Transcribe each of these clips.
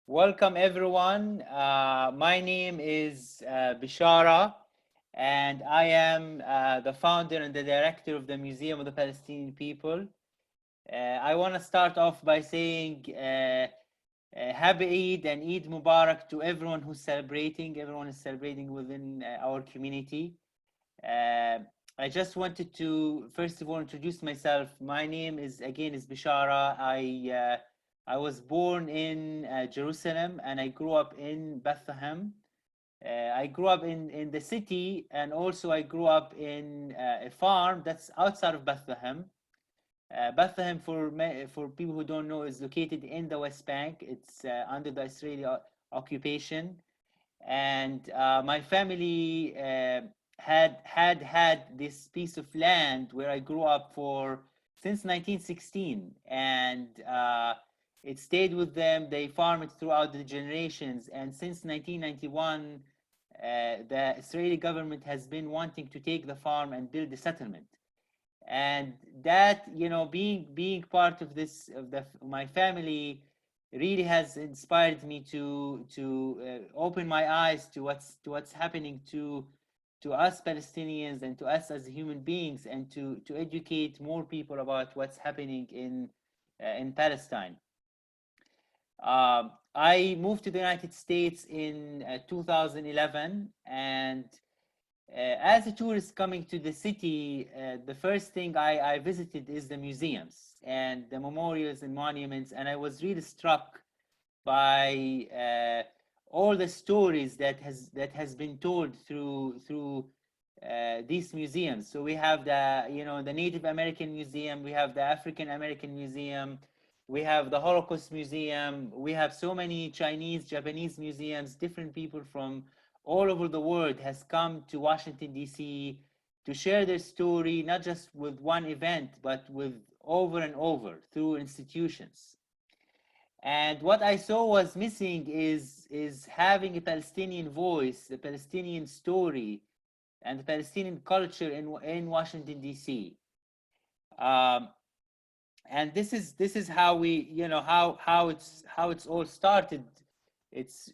Welcome everyone. My name is Bishara, and I am the founder and the director of the Museum of the Palestinian People. I want to start off by saying Happy Eid and Eid Mubarak to everyone who's celebrating. Everyone is celebrating within our community. Uh, I just wanted to first of all introduce myself. My name is Bishara. I was born in Jerusalem and I grew up in Bethlehem. I grew up in the city, and also I grew up in a farm that's outside of Bethlehem. Bethlehem, for people who don't know, is located in the West Bank. It's under the Israeli occupation, and my family had this piece of land where I grew up for since 1916, and it stayed with them. They farmed it throughout the generations, and since 1991, the Israeli government has been wanting to take the farm and build a settlement. And that, being part of this of the my family really has inspired me to open my eyes to what's happening to us Palestinians and to us as human beings, and to educate more people about what's happening in Palestine. I moved to the United States in 2011, and as a tourist coming to the city, the first thing I visited is the museums and the memorials and monuments, and I was really struck by all the stories that has been told through these museums. So we have the Native American Museum, we have the African American Museum, we have the Holocaust Museum, we have so many Chinese, Japanese museums. Different people from all over the world has come to Washington, D.C. to share their story, not just with one event, but with over and over through institutions. And what I saw was missing is having a Palestinian voice, a Palestinian story, and the Palestinian culture in Washington, D.C. Um, and this is how we, how it's all started. It's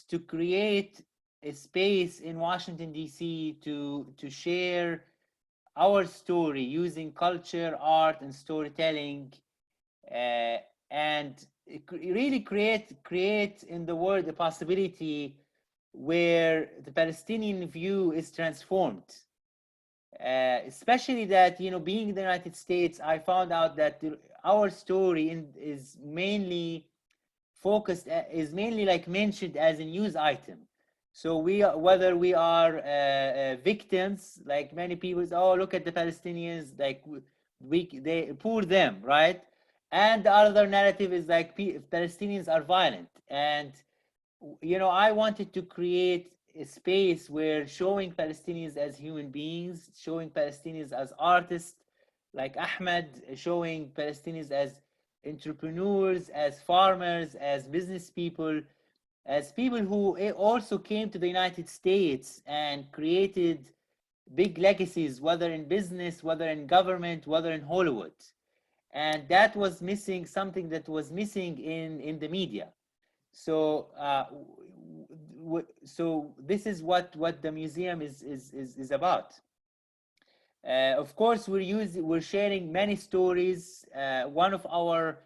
to create a space in Washington, D.C. to share our story using culture, art, and storytelling, uh, and really create in the world a possibility where the Palestinian view is transformed. Especially that, being in the United States, I found out that our story is mainly focused, is mainly like mentioned as a news item. So whether we are victims, like many people say, oh, look at the Palestinians, like they poor them, right? And the other narrative is like Palestinians are violent. And I wanted to create a space where showing Palestinians as human beings, showing Palestinians as artists like Ahmed, showing Palestinians as entrepreneurs, as farmers, as business people, as people who also came to the United States and created big legacies, whether in business, whether in government, whether in Hollywood. And that was missing, something that was missing in the media. So so this is what the museum is about. Of course, we're sharing many stories. One of our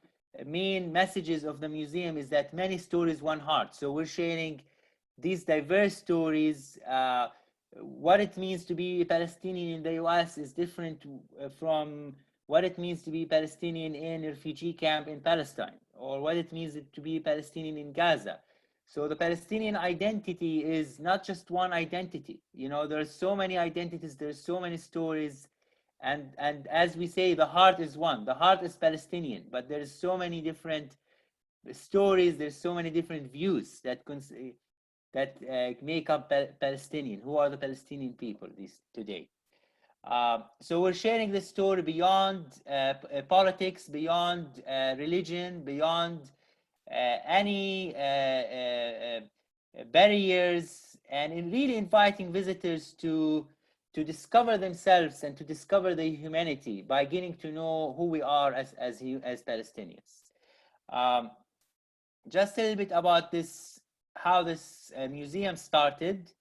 main messages of the museum is that many stories, one heart. So we're sharing these diverse stories. What it means to be Palestinian in the US is different from what it means to be Palestinian in a refugee camp in Palestine, or what it means to be Palestinian in Gaza. So the Palestinian identity is not just one identity. There's so many identities, there's so many stories, and as we say, the heart is one. The heart is Palestinian, but there's so many different stories. There's so many different views that make up Palestinian. Who are the Palestinian people today? So we're sharing this story beyond politics, beyond religion, beyond any barriers, and in really inviting visitors to discover themselves and to discover their humanity by getting to know who we are as Palestinians. Um, just a little bit about this, how this museum started.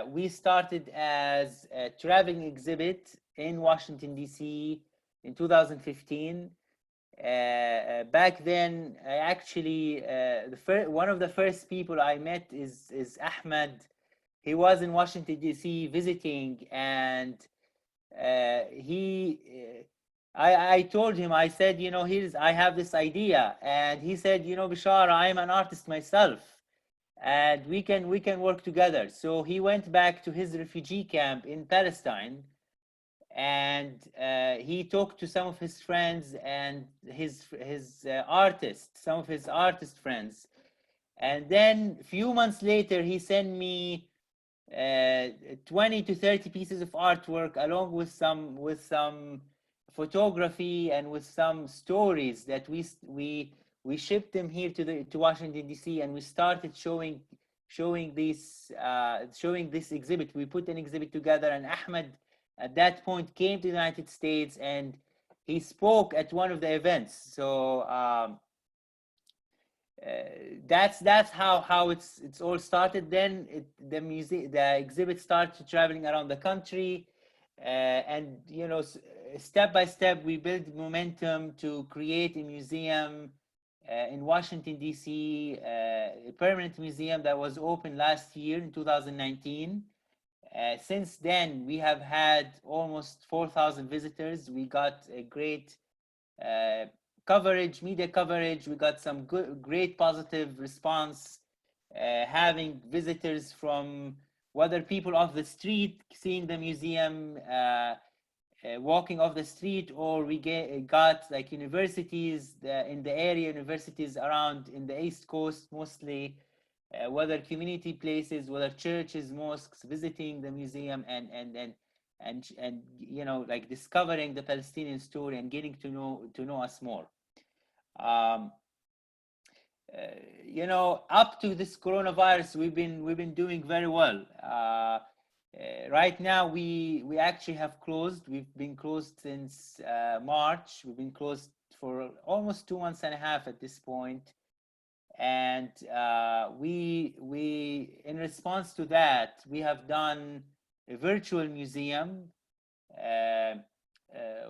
We started as a traveling exhibit in Washington, D.C. in 2015. Back then, I actually, one of the first people I met is Ahmed. He was in Washington, D.C. visiting, and I told him, I said, I have this idea. And he said, Bishara, I'm an artist myself, and we can work together. So he went back to his refugee camp in Palestine, and he talked to some of his friends and his artists, some of his artist friends. And then a few months later, he sent me 20 to 30 pieces of artwork, along with some photography and with some stories that we shipped them here to Washington, D.C., and we started showing this exhibit. We put an exhibit together, and Ahmed at that point came to the United States, and he spoke at one of the events. So that's how it's all started. Then the exhibit started traveling around the country, and step by step we built momentum to create a museum in Washington, D.C., a permanent museum that was opened last year in 2019. Since then, we have had almost 4,000 visitors. We got a great uh, media coverage. We got some great positive response, having visitors from, whether people off the street seeing the museum, walking off the street, or we got like universities in the area, universities around in the East Coast mostly, whether community places, whether churches, mosques, visiting the museum, and like discovering the Palestinian story and getting to know us more. Um, up to this coronavirus, we've been doing very well. Right now, we actually have closed. We've been closed since March. We've been closed for almost 2 months and a half at this point. And we in response to that, we have done a virtual museum, uh,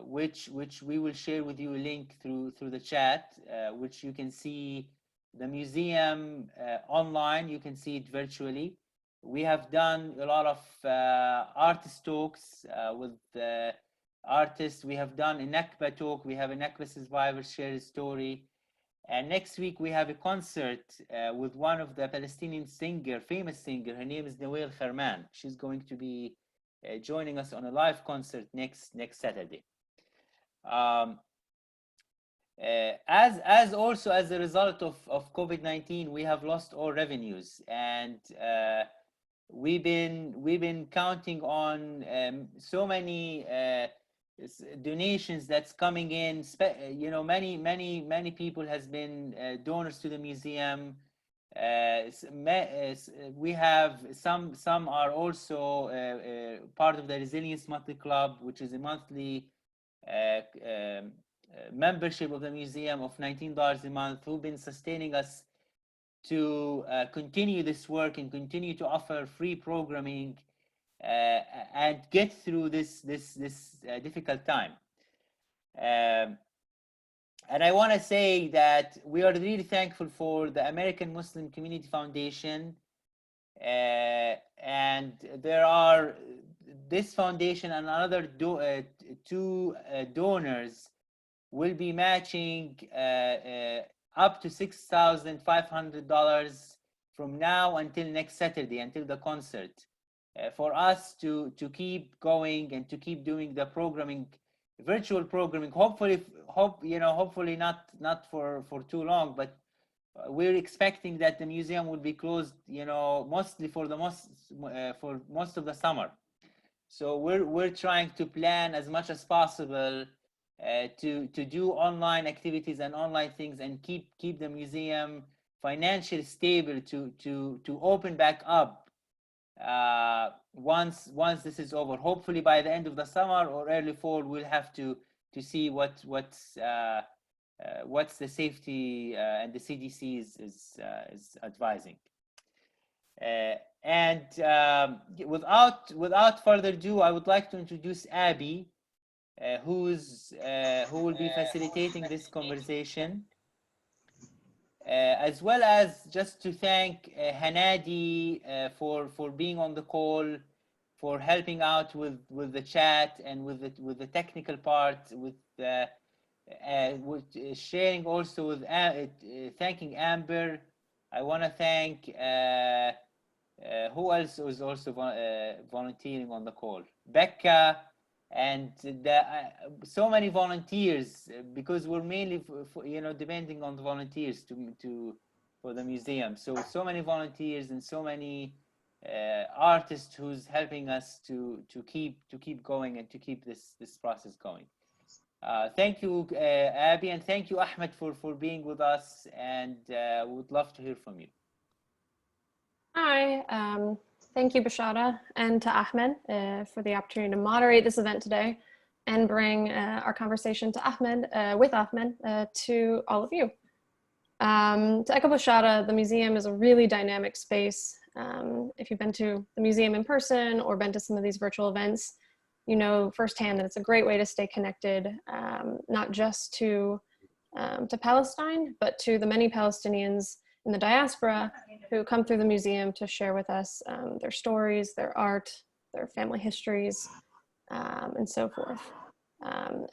which we will share with you a link through the chat, which you can see the museum online. You can see it virtually. We have done a lot of artist talks with artists. We have done a Nakba talk. We have a Nakba survivor share his story. And next week we have a concert with one of the Palestinian famous singer. Her name is Nawal Kharman. She's going to be joining us on a live concert next Saturday. As also as a result of COVID-19, we have lost all revenues, and we've been counting on so many donations that's coming in. Many people has been donors to the museum. We have some are also part of the Resilience Monthly Club, which is a monthly membership of the museum of $19 a month, who've been sustaining us to continue this work and continue to offer free programming and get through this difficult time. And I want to say that we are really thankful for the American Muslim Community Foundation, and there are this foundation and another two donors will be matching up to $6,500 from now until next Saturday, until the concert, for us to keep going and to keep doing the programming, virtual programming. Hopefully not for too long, but we're expecting that the museum will be closed, mostly for most of the summer. So we're trying to plan as much as possible to do online activities and online things, and keep the museum financially stable to open back up once this is over. Hopefully by the end of the summer or early fall, we'll have to see what's what's the safety and the CDC is advising. Without further ado, I would like to introduce Abby, who will be facilitating this conversation, as well as just to thank Hanadi for being on the call, for helping out with the chat and with the technical part, with sharing also with thanking Amber. I want to thank who else was also volunteering on the call? Becca, and so many volunteers, because we're mainly depending on the volunteers for the museum. So many volunteers and so many artists who's helping us to keep going and to keep this process going. Thank you, Abby, and thank you, Ahmed, for being with us, and would love to hear from you. Hi, thank you, Bashara, and to Ahmed for the opportunity to moderate this event today and bring our conversation to Ahmed, with Ahmed, to all of you. To echo Bashara, the museum is a really dynamic space. If you've been to the museum in person or been to some of these virtual events, you know firsthand that it's a great way to stay connected, not just to Palestine, but to the many Palestinians in the diaspora who come through the museum to share with us their stories, their art, their family histories, and so forth.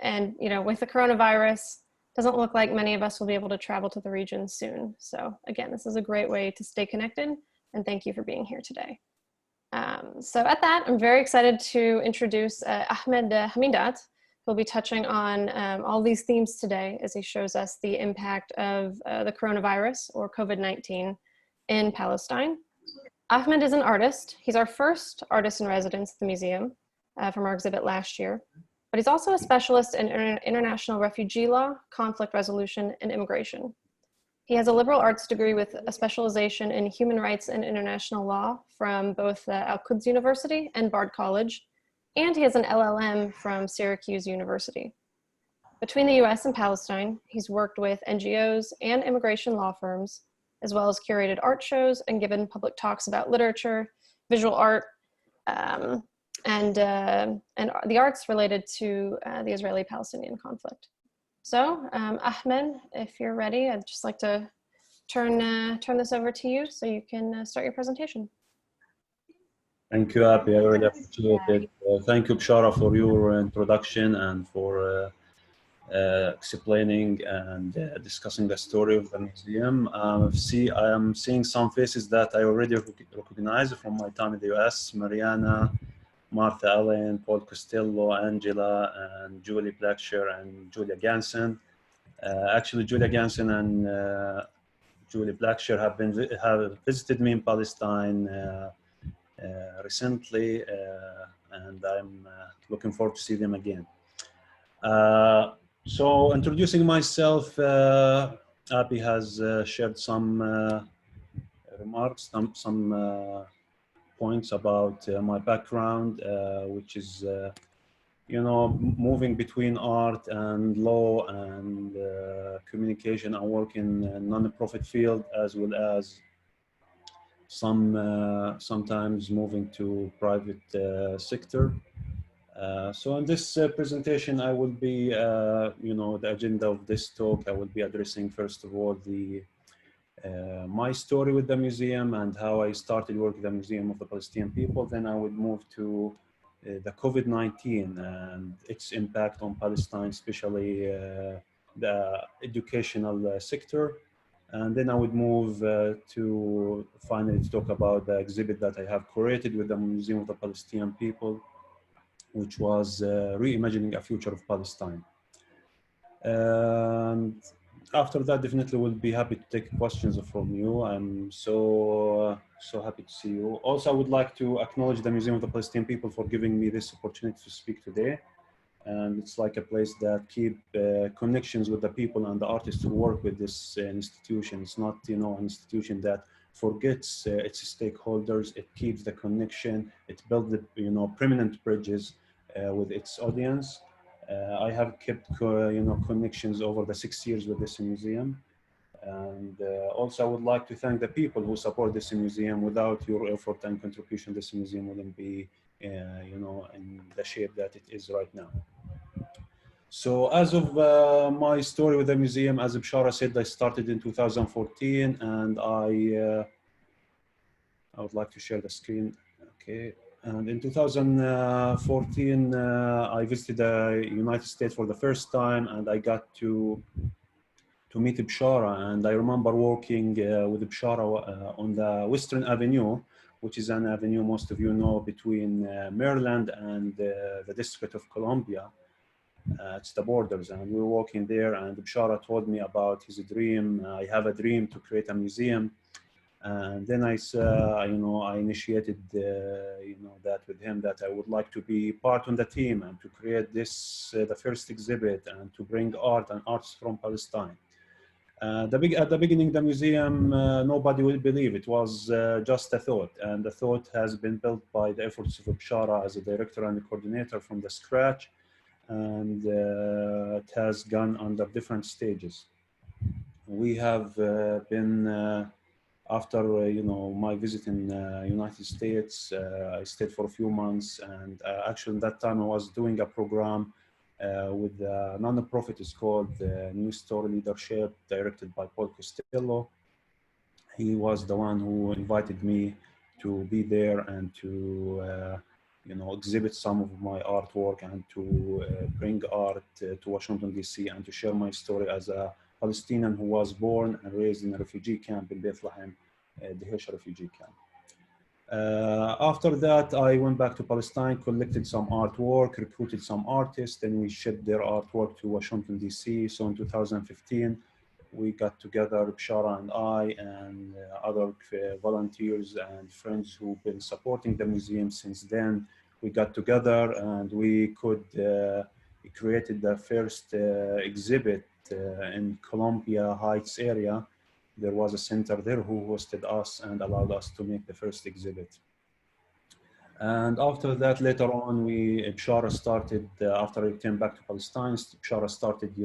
And with the coronavirus, doesn't look like many of us will be able to travel to the region soon. So again, this is a great way to stay connected, and thank you for being here today. So at that, I'm very excited to introduce Ahmed Hmeedat, who will be touching on all these themes today as he shows us the impact of the coronavirus, or COVID-19, in Palestine. Ahmed is an artist. He's our first artist in residence at the museum from our exhibit last year, but he's also a specialist in international refugee law, conflict resolution, and immigration. He has a liberal arts degree with a specialization in human rights and international law from both Al-Quds University and Bard College, and he has an LLM from Syracuse University. Between the US and Palestine, he's worked with NGOs and immigration law firms, as well as curated art shows and given public talks about literature, visual art, and the arts related to the Israeli-Palestinian conflict. So, Ahmed, if you're ready, I'd just like to turn this over to you so you can start your presentation. Thank you, Abby. I really appreciate it. Thank you, Bashara, for your introduction and for explaining and discussing the story of the museum. I am seeing some faces that I already recognize from my time in the US: Mariana, Martha Allen, Paul Costello, Angela, and Julie Blackshear and Julia Ganson. Actually, Julia Ganson and Julie Blackshear have visited me in Palestine recently, and I'm looking forward to see them again. So introducing myself, Abby has shared some remarks, some points about my background, which is, moving between art and law and communication. I work in a non-profit field, as well as sometimes moving to private sector. So in this presentation, I will be, the agenda of this talk, I will be addressing, first of all, my story with the museum and how I started working at the Museum of the Palestinian People. Then I would move to the COVID-19 and its impact on Palestine, especially the educational sector. And then I would move to finally talk about the exhibit that I have curated with the Museum of the Palestinian People, which was reimagining a future of Palestine. And after that, definitely will be happy to take questions from you. I'm so happy to see you. Also, I would like to acknowledge the Museum of the Palestinian People for giving me this opportunity to speak today. And it's like a place that keep connections with the people and the artists who work with this institution. It's not, an institution that forgets its stakeholders. It keeps the connection. It builds the, permanent bridges with its audience. I have kept connections over the 6 years with this museum. And also I would like to thank the people who support this museum. Without your effort and contribution, this museum wouldn't be in the shape that it is right now. So as of my story with the museum, as Bishara said, I started in 2014, and I would like to share the screen. Okay. And in 2014, I visited the United States for the first time, and I got to meet Bishara. And I remember working with Bishara on the Western Avenue, which is an avenue most of you know between Maryland and the District of Columbia. It's the borders, and we were walking there, and Bishara told me about his dream. I have a dream to create a museum. And then I initiated, that with him, that I would like to be part on the team and to create this, the first exhibit, and to bring art and arts from Palestine. At the beginning, the museum, nobody will believe it was just a thought, and the thought has been built by the efforts of Bishara as a director and a coordinator from the scratch, and it has gone under different stages. We have been after my visit in United States, I stayed for a few months, and actually at that time I was doing a program with a non-profit. It's called New Story Leadership, directed by Paul Costello. He was the one who invited me to be there and to exhibit some of my artwork, and to bring art to Washington, D.C., and to share my story as a Palestinian who was born and raised in a refugee camp in Bethlehem, the Hirsch refugee camp. After that, I went back to Palestine, collected some artwork, recruited some artists, and we shipped their artwork to Washington, D.C. So in 2015, we got together, Bishara and I, and other volunteers and friends who've been supporting the museum since then. We got together, and we created the first exhibit in Columbia Heights area. There was a center there who hosted us and allowed us to make the first exhibit. And after that, later on, Bishara started, after I came back to Palestine, Bishara started,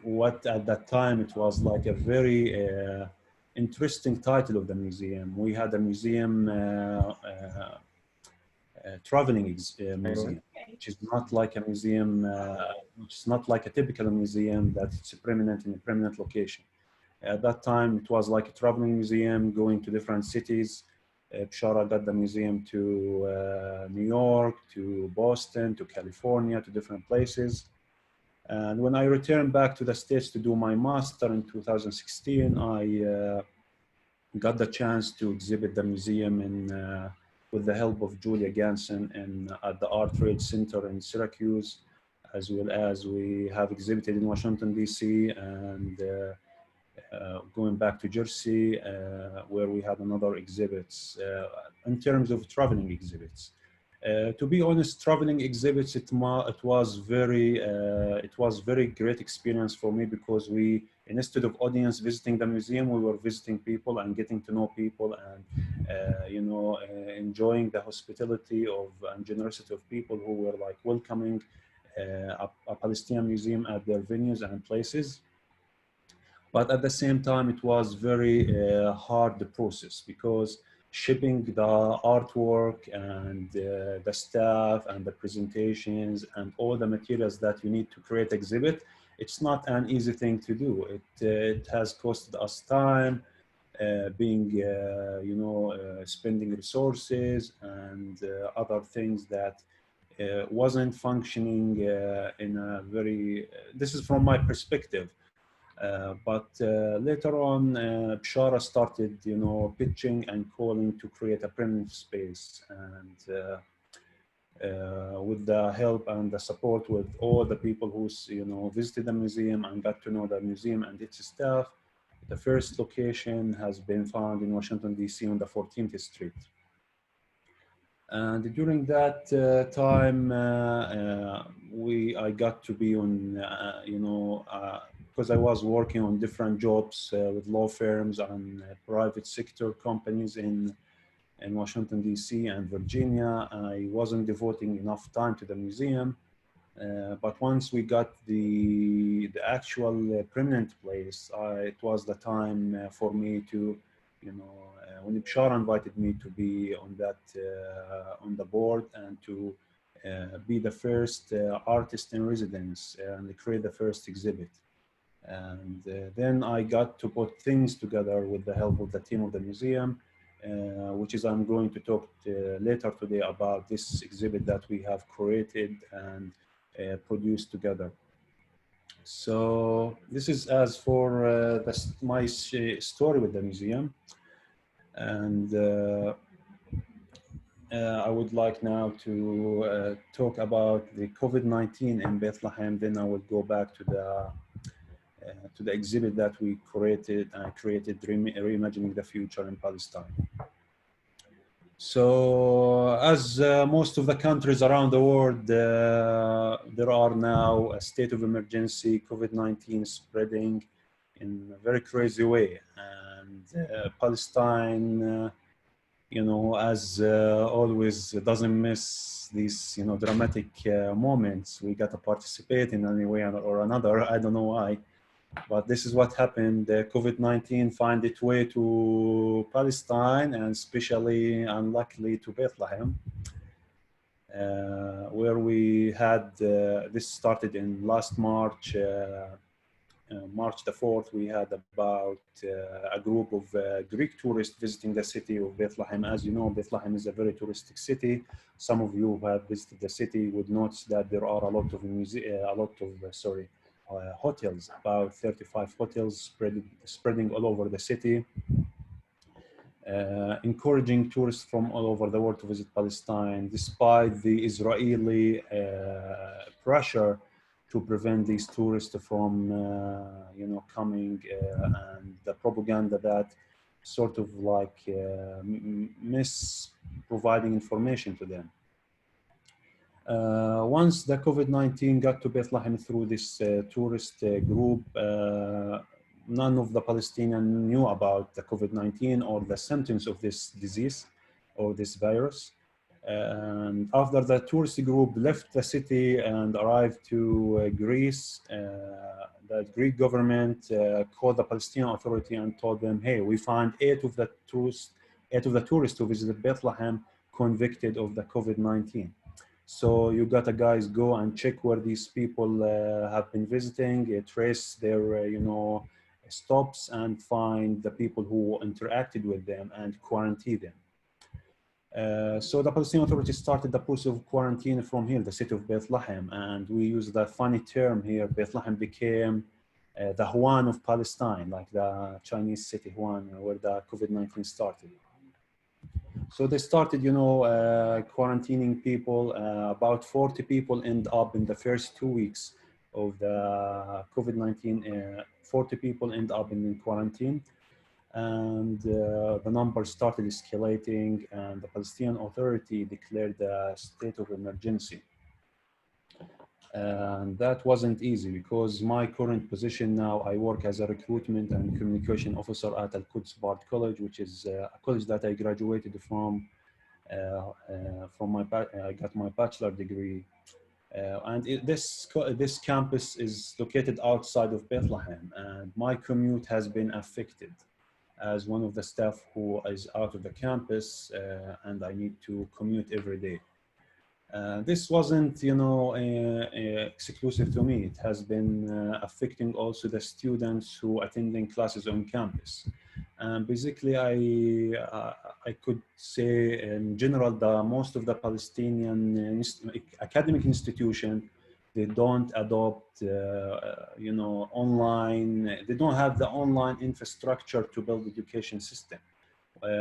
what at that time, it was like a very interesting title of the museum. We had a museum, traveling museum, which is not like a museum, which is not like a typical museum that it's permanent in a permanent location. At that time, it was like a traveling museum going to different cities. Bishara got the museum to New York, to Boston, to California, to different places. And when I returned back to the States to do my master in 2016, I got the chance to exhibit the museum with the help of Julia Ganson at the Art Trade Center in Syracuse, as well as we have exhibited in Washington, D.C., and going back to Jersey, where we had another exhibits in terms of traveling exhibits. To be honest, traveling exhibits, it was very great experience for me, because we, instead of audience visiting the museum, we were visiting people and getting to know people, and enjoying the hospitality and generosity of people who were like welcoming a Palestinian museum at their venues and places. But at the same time, it was very hard, the process, because shipping the artwork and the staff and the presentations and all the materials that you need to create exhibit, it's not an easy thing to do. It has costed us time, spending resources and other things that wasn't functioning in a very, this is from my perspective. But later on, Bishara started, pitching and calling to create a permanent space, and with the help and the support with all the people who, visited the museum and got to know the museum and its staff, the first location has been found in Washington, D.C. on the 14th Street. And during that time, I got to be on, because I was working on different jobs with law firms and private sector companies in in Washington, D.C. and Virginia. I wasn't devoting enough time to the museum. But once we got the actual permanent place, it was the time for me to, when Bishara invited me to be on that on the board and to be the first artist in residence and create the first exhibit. And then I got to put things together with the help of the team of the museum, which is I'm going to talk later today about this exhibit that we have created and produced together. So this is as for my story with the museum. And I would like now to talk about the COVID-19 in Bethlehem. Then I will go back to the exhibit that we created Reimagining the Future in Palestine. So as most of the countries around the world, there are now a state of emergency, COVID-19 spreading in a very crazy way. And Palestine, as always, doesn't miss these, dramatic moments. We got to participate in any way or another. I don't know why. But this is what happened. COVID-19 found its way to Palestine and especially, unluckily, to Bethlehem, where we had, this started in last March, March the 4th, we had about a group of Greek tourists visiting the city of Bethlehem. As you know, Bethlehem is a very touristic city. Some of you who have visited the city would notice that there are a lot of hotels, about 35 hotels spreading all over the city, encouraging tourists from all over the world to visit Palestine, despite the Israeli pressure to prevent these tourists from, coming, and the propaganda that sort of like providing information to them. Once the COVID-19 got to Bethlehem through this tourist group, none of the Palestinians knew about the COVID-19 or the symptoms of this disease or this virus. And after the tourist group left the city and arrived to Greece, the Greek government called the Palestinian Authority and told them, hey, we find eight of the tourists who visited Bethlehem convicted of the COVID-19. So you gotta guys go and check where these people have been visiting, trace their stops and find the people who interacted with them and quarantine them. So the Palestinian Authority started the process of quarantine from here, the city of Bethlehem, and we use the funny term here. Bethlehem became the Wuhan of Palestine, like the Chinese city Wuhan, where the COVID-19 started. So they started, quarantining people. About 40 people end up in the first 2 weeks of the COVID-19. 40 people end up in quarantine, and the numbers started escalating, and the Palestinian Authority declared a state of emergency. And that wasn't easy because my current position now, I work as a recruitment and communication officer at Al-Quds Bard College, which is a college that I graduated from. I got my bachelor degree. This campus is located outside of Bethlehem, and my commute has been affected as one of the staff who is out of the campus, and I need to commute every day. This wasn't, exclusive to me. It has been affecting also the students who are attending classes on campus. Basically, I could say in general, most of the Palestinian academic institutions, they don't adopt, online. They don't have the online infrastructure to build education system.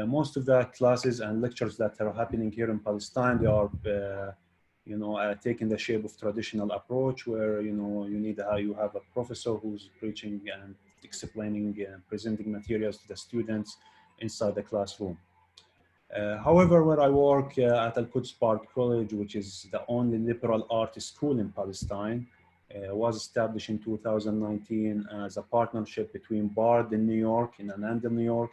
Most of the classes and lectures that are happening here in Palestine, they are, taking the shape of traditional approach, where you have a professor who's preaching and explaining and presenting materials to the students inside the classroom. However, where I work at Al-Quds Bard College, which is the only liberal arts school in Palestine, was established in 2019 as a partnership between Bard in New York, in Ananda, New York,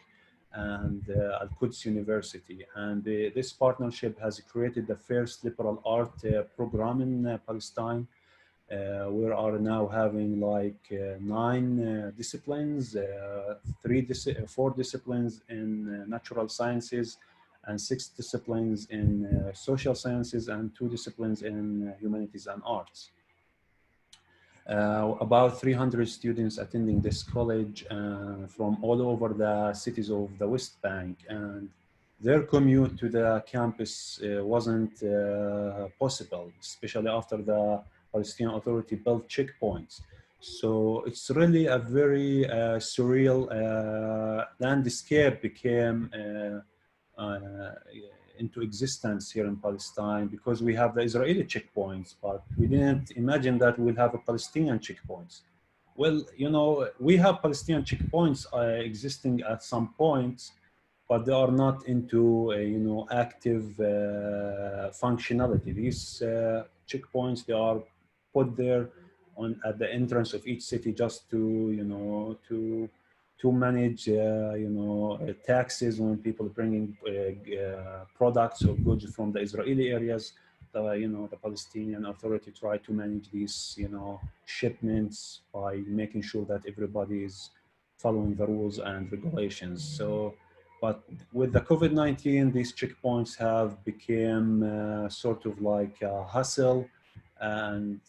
and Al-Quds University. And this partnership has created the first liberal art program in Palestine. We are now having like 9 disciplines, 4 disciplines in natural sciences, and 6 disciplines in social sciences, and 2 disciplines in humanities and arts. About 300 students attending this college from all over the cities of the West Bank, and their commute to the campus wasn't possible, especially after the Palestinian Authority built checkpoints. So it's really a very surreal landscape became into existence here in Palestine, because we have the Israeli checkpoints, but we didn't imagine that we'll have a Palestinian checkpoints. Well, you know, we have Palestinian checkpoints existing at some points, but they are not into you know, active functionality. These checkpoints, they are put there at the entrance of each city just to, you know, to manage you know, taxes when people bringing products or goods from the Israeli areas. You know, the Palestinian Authority try to manage these, you know, shipments by making sure that everybody is following the rules and regulations. So, but with the COVID-19, these checkpoints have become sort of like a hassle, and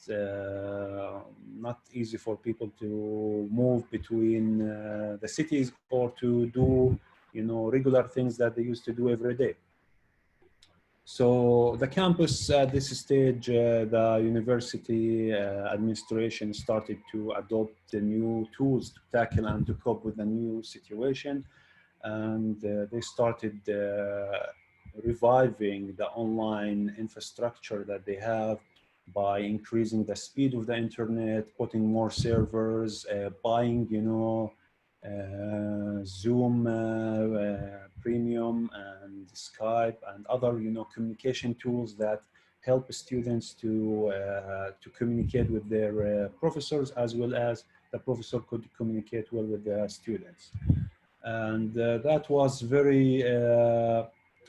not easy for people to move between the cities or to do, you know, regular things that they used to do every day. So the campus at this stage, the university administration started to adopt the new tools to tackle and to cope with the new situation. And they started reviving the online infrastructure that they have by increasing the speed of the internet, putting more servers, buying, you know, Zoom Premium and Skype and other, you know, communication tools that help students to communicate with their professors, as well as the professor could communicate well with the students. And that was very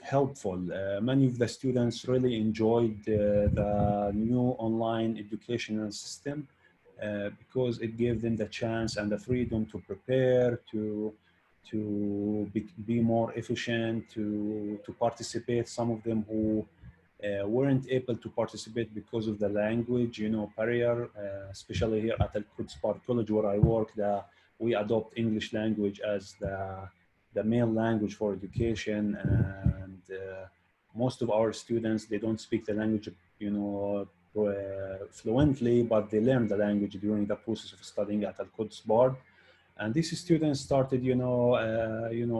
helpful. Many of the students really enjoyed the new online educational system because it gave them the chance and the freedom to prepare, to be more efficient, to participate. Some of them who weren't able to participate because of the language, you know, barrier, especially here at Al-Quds College where I work, we adopt English language as the main language for education, and most of our students, they don't speak the language, you know, fluently, but they learn the language during the process of studying at Al-Quds Bar. And these students started, you know,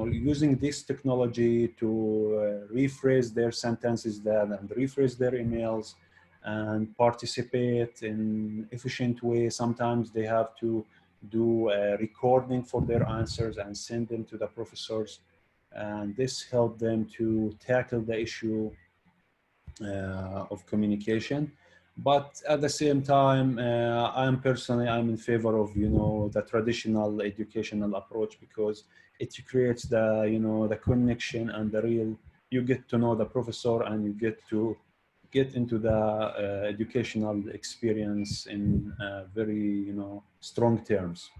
using this technology to rephrase their sentences and rephrase their emails and participate in efficient way. Sometimes they have to do a recording for their answers and send them to the professors. And this helped them to tackle the issue of communication. But at the same time, I'm in favor of, you know, the traditional educational approach, because it creates the, you know, the connection and the real, you get to know the professor and you get to get into the educational experience in very, you know, strong terms.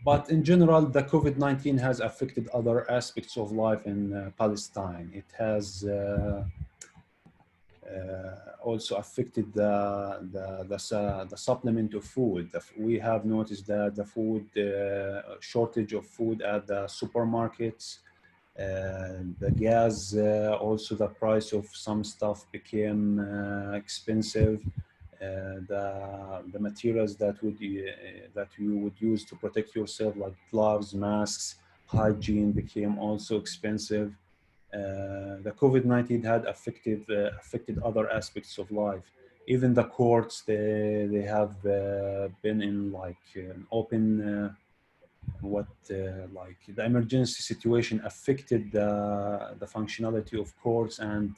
But in general, the COVID-19 has affected other aspects of life in Palestine. It has also affected the supplement of food. We have noticed that the food shortage of food at the supermarkets, the gas, also the price of some stuff became expensive. The materials that you would use to protect yourself, like gloves, masks, hygiene, became also expensive. The COVID-19 had affected other aspects of life. Even the courts, they have been in like an open like the emergency situation affected the functionality of courts, and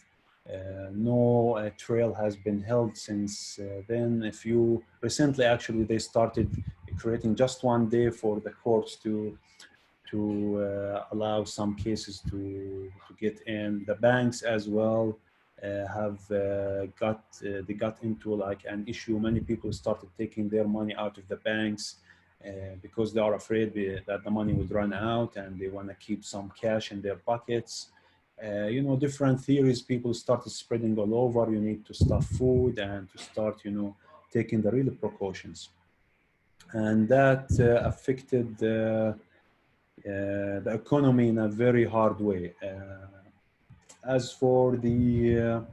No trail has been held since then. If you recently, actually, they started creating just one day for the courts to allow some cases to get in. The banks as well have they got into like an issue. Many people started taking their money out of the banks because they are afraid that the money would run out, and they want to keep some cash in their pockets. You know, different theories people started spreading all over. You need to stuff food and to start, you know, taking the real precautions, and that affected the economy in a very hard way. As for the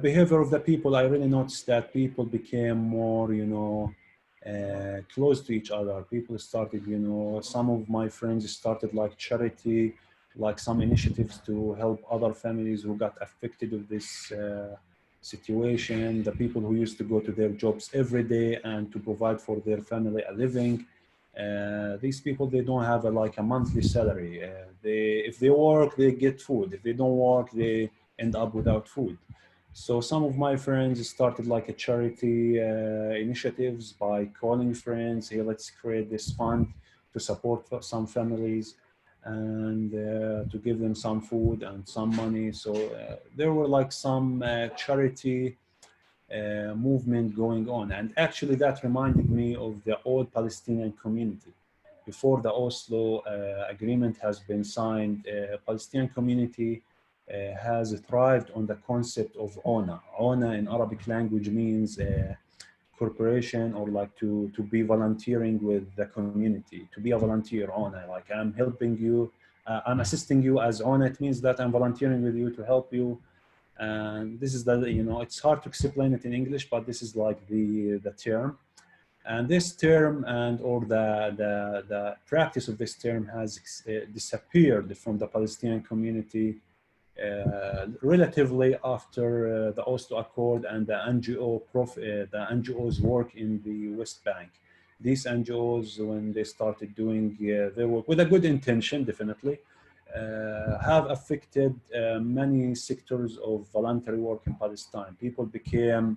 behavior of the people, I really noticed that people became more, you know, close to each other. People started, you know, some of my friends started like charity, like some initiatives to help other families who got affected with this situation. The people who used to go to their jobs every day and to provide for their family a living. These people, they don't have like a monthly salary. If they work, they get food. If they don't work, they end up without food. So some of my friends started like a charity initiatives by calling friends. Hey, let's create this fund to support some families and to give them some food and some money. So there were like some charity movement going on. And actually that reminded me of the old Palestinian community. Before the Oslo agreement has been signed, Palestinian community has thrived on the concept of ONA. ONA in Arabic language means corporation, or like to be volunteering with the community, to be a volunteer. ONA, like I'm helping you, I'm assisting you as ONA. It means that I'm volunteering with you to help you. And this is the, you know, it's hard to explain it in English, but this is like the term. And this term and or the practice of this term has disappeared from the Palestinian community relatively after the Oslo Accord and the the NGOs work in the West Bank. These NGOs, when they started doing their work with a good intention, definitely, have affected many sectors of voluntary work in Palestine. People became,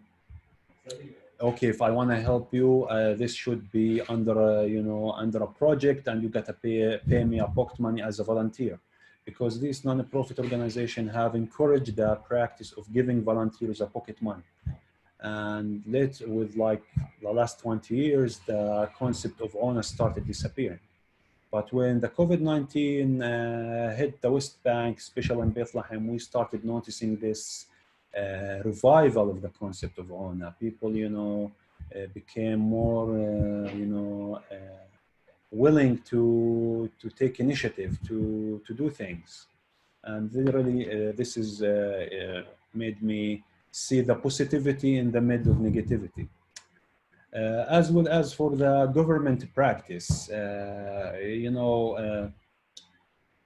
okay, if I want to help you, this should be under a, you know, under a project, and you got to pay me a pocket money as a volunteer, because these non-profit organizations have encouraged the practice of giving volunteers a pocket money. And later, with like the last 20 years, the concept of ONA started disappearing. But when the COVID-19 hit the West Bank, especially in Bethlehem, we started noticing this revival of the concept of ONA. People, you know, became more, you know, willing to take initiative, to do things. And literally, this is made me see the positivity in the mid of negativity. As well as for the government practice, you know,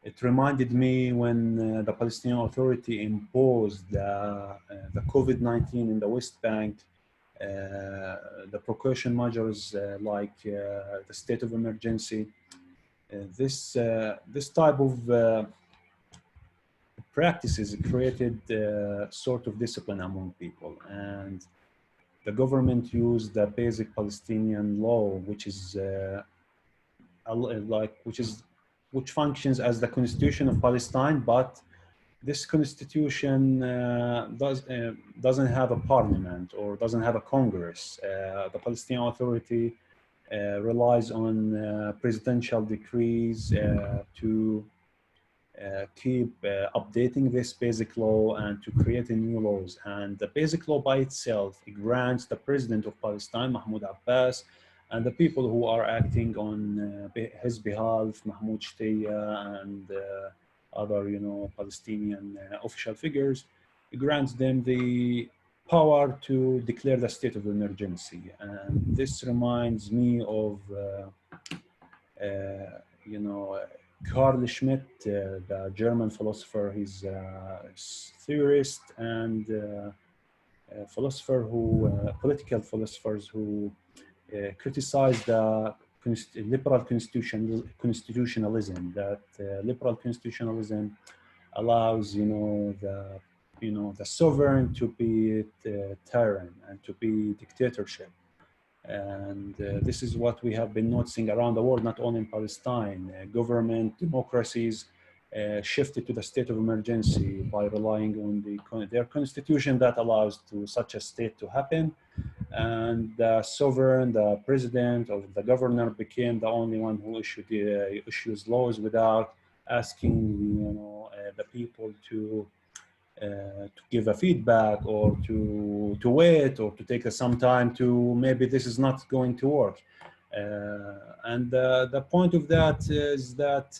it reminded me when the Palestinian Authority imposed the COVID-19 in the West Bank, the precaution measures like the state of emergency. This type of practices created sort of discipline among people, and the government used the basic Palestinian law, which is which functions as the constitution of Palestine, but this constitution doesn't have a parliament or doesn't have a Congress. The Palestinian Authority relies on presidential decrees to keep updating this basic law and to create new laws. And the basic law by itself, it grants the president of Palestine, Mahmoud Abbas, and the people who are acting on his behalf, Mahmoud Shtiya and other, you know, Palestinian official figures, it grants them the power to declare the state of emergency. And this reminds me of, you know, Carl Schmitt, the German philosopher. He's a theorist and philosopher who, political philosophers who criticize the liberal constitutionalism. That liberal constitutionalism allows, you know, the sovereign to be tyrant and to be dictatorship. And this is what we have been noticing around the world, not only in Palestine. Government democracies shifted to the state of emergency by relying on their constitution that allows to such a state to happen. And the sovereign, the president or the governor became the only one who issues laws without asking, the people to give a feedback or to wait or to take some time to maybe this is not going to work. And the point of that is that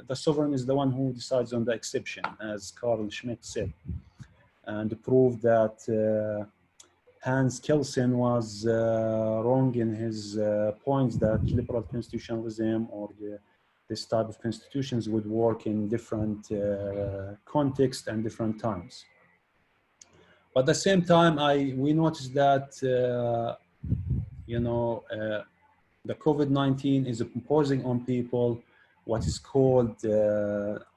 the sovereign is the one who decides on the exception, as Carl Schmitt said, and proved that Hans Kelsen was wrong in his points that liberal constitutionalism or this type of constitutions would work in different contexts and different times. But at the same time, we noticed that, the COVID-19 is imposing on people what is called,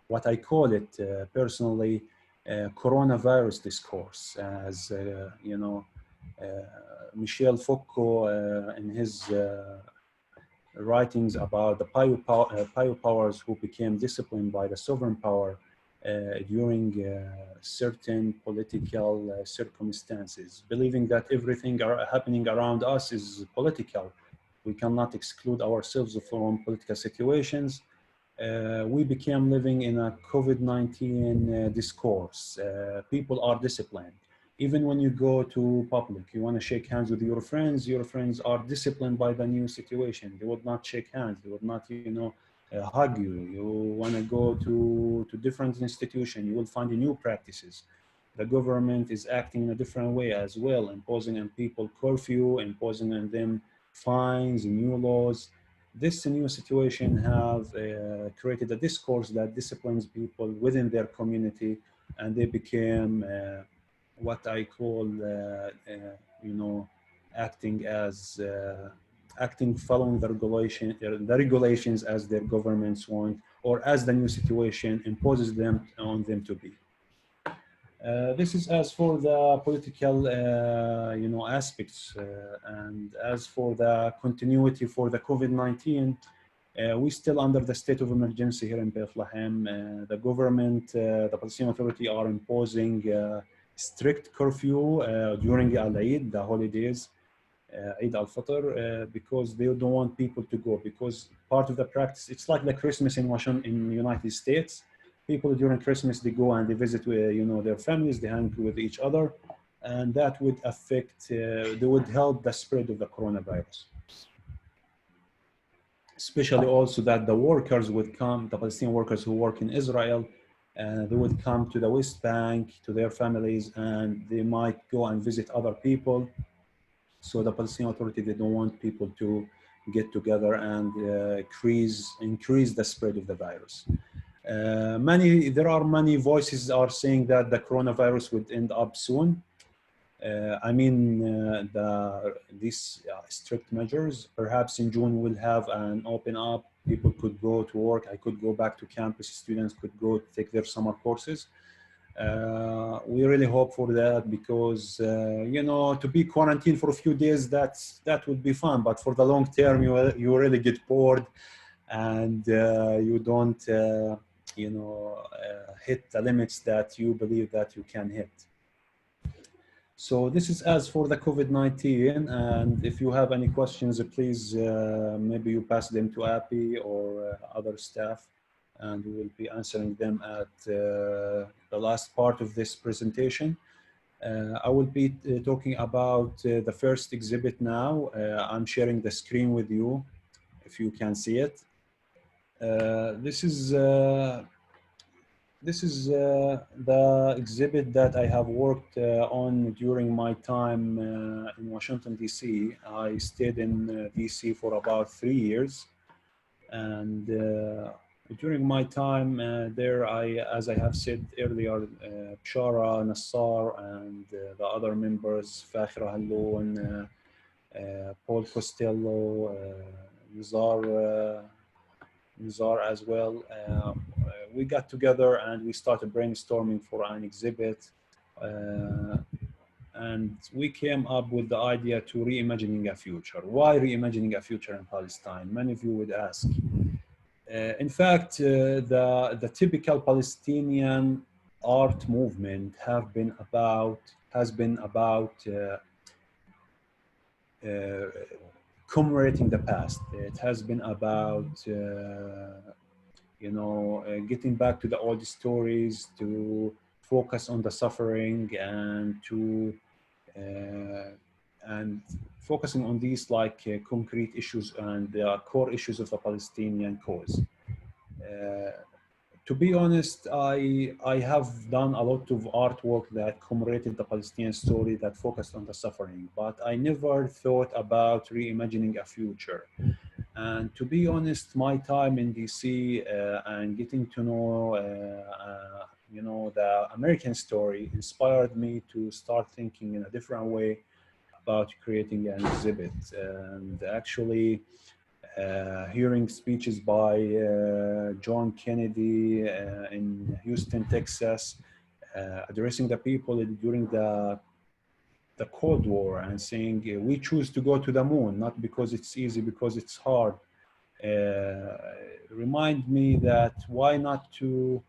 what I call it personally, coronavirus discourse, as, Michel Foucault in his writings about the powers who became disciplined by the sovereign power during certain political circumstances, believing that everything happening around us is political. We cannot exclude ourselves from political situations. We became living in a COVID-19 discourse. People are disciplined. Even when you go to public, you want to shake hands with your friends are disciplined by the new situation. They would not shake hands. They would not, hug you. You want to go to different institutions, you will find new practices. The government is acting in a different way as well, imposing on people curfew, imposing on them fines, new laws. This new situation have created a discourse that disciplines people within their community, and they became what I call, acting following the regulations as their governments want, or as the new situation imposes them on them to be. This is as for the political, aspects, and as for the continuity for the COVID-19. We're still under the state of emergency here in Bethlehem. The government, the Palestinian Authority are imposing strict curfew during Al-Eid, the holidays, Eid al-Fitr, because they don't want people to go, because part of the practice, it's like the Christmas in Washington, in the United States. People during Christmas, they go and they visit, their families, they hang with each other, and that would affect, they would help the spread of the coronavirus. Especially also that the workers would come, the Palestinian workers who work in Israel, they would come to the West Bank, to their families, and they might go and visit other people. So the Palestinian Authority, they don't want people to get together and increase the spread of the virus. There are many voices are saying that the coronavirus would end up soon. These strict measures, perhaps in June we'll have an open up. People could go to work. I could go back to campus. Students could go take their summer courses. We really hope for that, because to be quarantined for a few days, that would be fun. But for the long term, you really get bored, and you don't hit the limits that you believe that you can hit. So this is as for the COVID-19, and if you have any questions, please maybe you pass them to Appy or other staff, and we will be answering them at the last part of this presentation. I will be talking about the first exhibit now. I'm sharing the screen with you, if you can see it. This is the exhibit that I have worked on during my time in Washington, D.C. I stayed in D.C. for about 3 years. And during my time there, as I have said earlier, Bshara, Nassar, and the other members, Fakhra Halloun, Paul Costello, Nizar as well, we got together and we started brainstorming for an exhibit And we came up with the idea to reimagining a future. Why reimagining a future in Palestine? Many of you would ask. In fact, the typical Palestinian art movement has been about commemorating the past. It has been about getting back to the old stories, to focus on the suffering, and to and focusing on these concrete issues and the core issues of the Palestinian cause. To be honest, I have done a lot of artwork that commemorated the Palestinian story, that focused on the suffering, but I never thought about reimagining a future. And to be honest, my time in DC and getting to know, the American story inspired me to start thinking in a different way about creating an exhibit. And actually, hearing speeches by John Kennedy in Houston, Texas, addressing the people during the Cold War and saying, we choose to go to the moon, not because it's easy, because it's hard. Remind me that why not to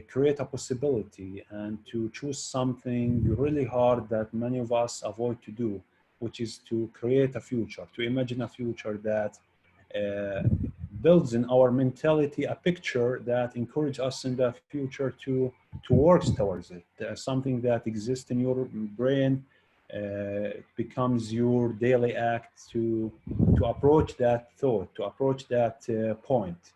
create a possibility and to choose something really hard that many of us avoid to do, which is to create a future, to imagine a future that builds in our mentality a picture that encourages us in the future to work towards it. Something that exists in your brain becomes your daily act to approach that thought, to approach that point.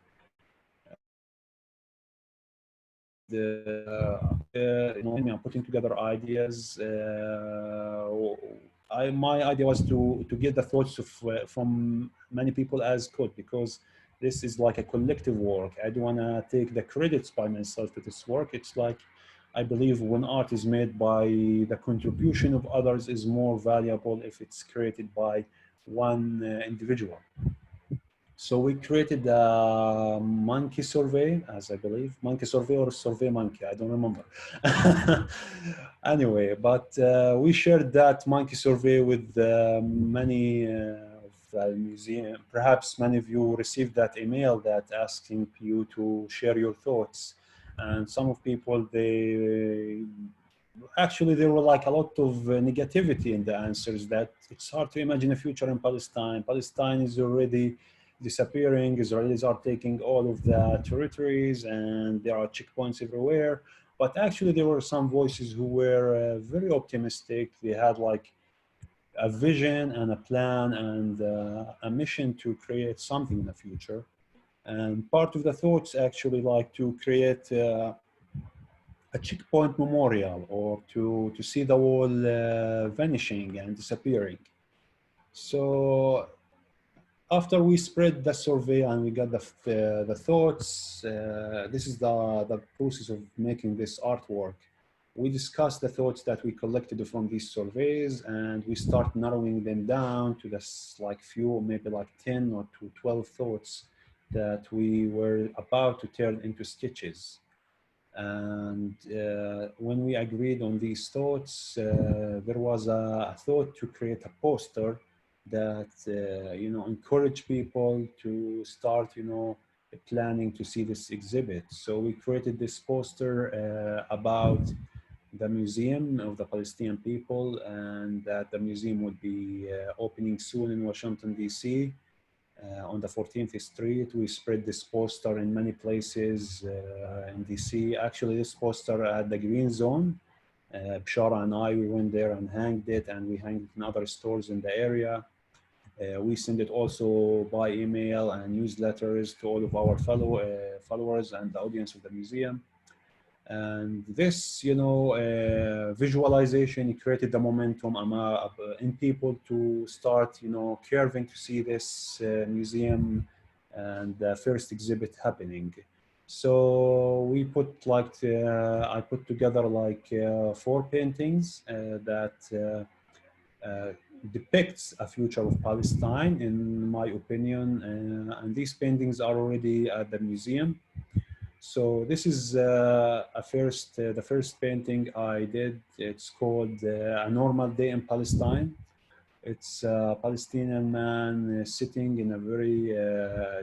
I'm putting together ideas. My idea was to get the thoughts from many people as could, because this is like a collective work. I don't want to take the credits by myself to this work. It's like, I believe when art is made by the contribution of others is more valuable if it's created by one individual. So we created a monkey survey, as I believe, monkey survey or survey monkey, I don't remember. Anyway, but we shared that monkey survey with many of the museum. Perhaps many of you received that email that asking you to share your thoughts. And some of people, actually there were like a lot of negativity in the answers, that it's hard to imagine a future in Palestine. Palestine is already disappearing. Israelis are taking all of the territories and there are checkpoints everywhere. But actually there were some voices who were very optimistic. They had like a vision and a plan and a mission to create something in the future. And part of the thoughts actually like to create a checkpoint memorial, or to see the wall vanishing and disappearing. So after we spread the survey and we got the thoughts, this is the process of making this artwork. We discussed the thoughts that we collected from these surveys, and we start narrowing them down to this like few, maybe like 10 or to 12 thoughts that we were about to turn into sketches. And when we agreed on these thoughts, there was a thought to create a poster that encourage people to start planning to see this exhibit. So we created this poster about the museum of the Palestinian people, and that the museum would be opening soon in Washington, D.C. On the 14th Street. We spread this poster in many places in DC. Actually, this poster at the Green Zone, Bishara and I, we went there and hanged it, and we hanged it in other stores in the area. We send it also by email and newsletters to all of our followers and the audience of the museum. And this, visualization created the momentum in people to start, curving to see this museum and the first exhibit happening. So we put I put together 4 paintings that depicts a future of Palestine, in my opinion, and these paintings are already at the museum. So this is the first painting I did. It's called A Normal Day in Palestine. It's a Palestinian man sitting in a very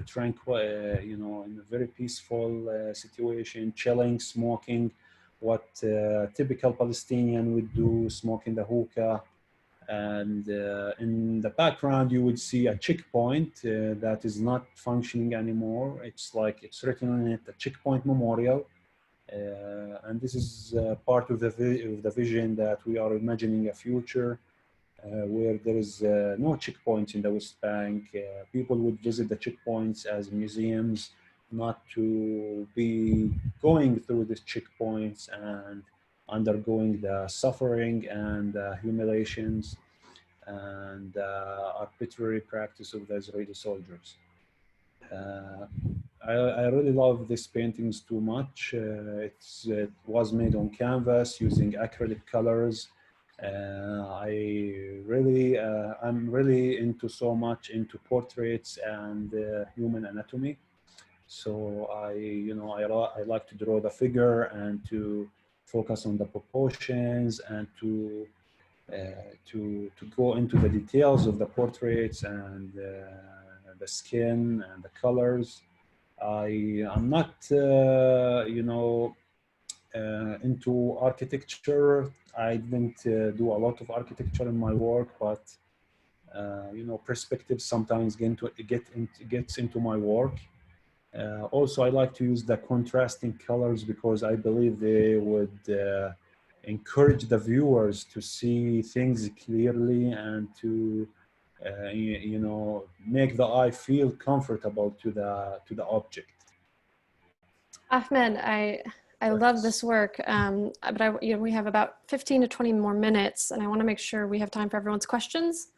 tranquil, in a very peaceful situation, chilling, smoking, what typical Palestinian would do, smoking the hookah. And in the background, you would see a checkpoint that is not functioning anymore. It's written on it, a checkpoint memorial. And this is part of the vision that we are imagining a future where there is no checkpoints in the West Bank. People would visit the checkpoints as museums, not to be going through these checkpoints and undergoing the suffering and humiliations and arbitrary practice of the Israeli soldiers. I really love these paintings too much. It was made on canvas using acrylic colors. I'm really into portraits and human anatomy. So I like to draw the figure and to focus on the proportions and to go into the details of the portraits and the skin and the colors. I am not, into architecture. I didn't do a lot of architecture in my work, but perspective sometimes gets into my work. Also, I like to use the contrasting colors because I believe they would encourage the viewers to see things clearly and to make the eye feel comfortable to the object. Ahmed, I love this work, but we have about 15 to 20 more minutes, and I want to make sure we have time for everyone's questions.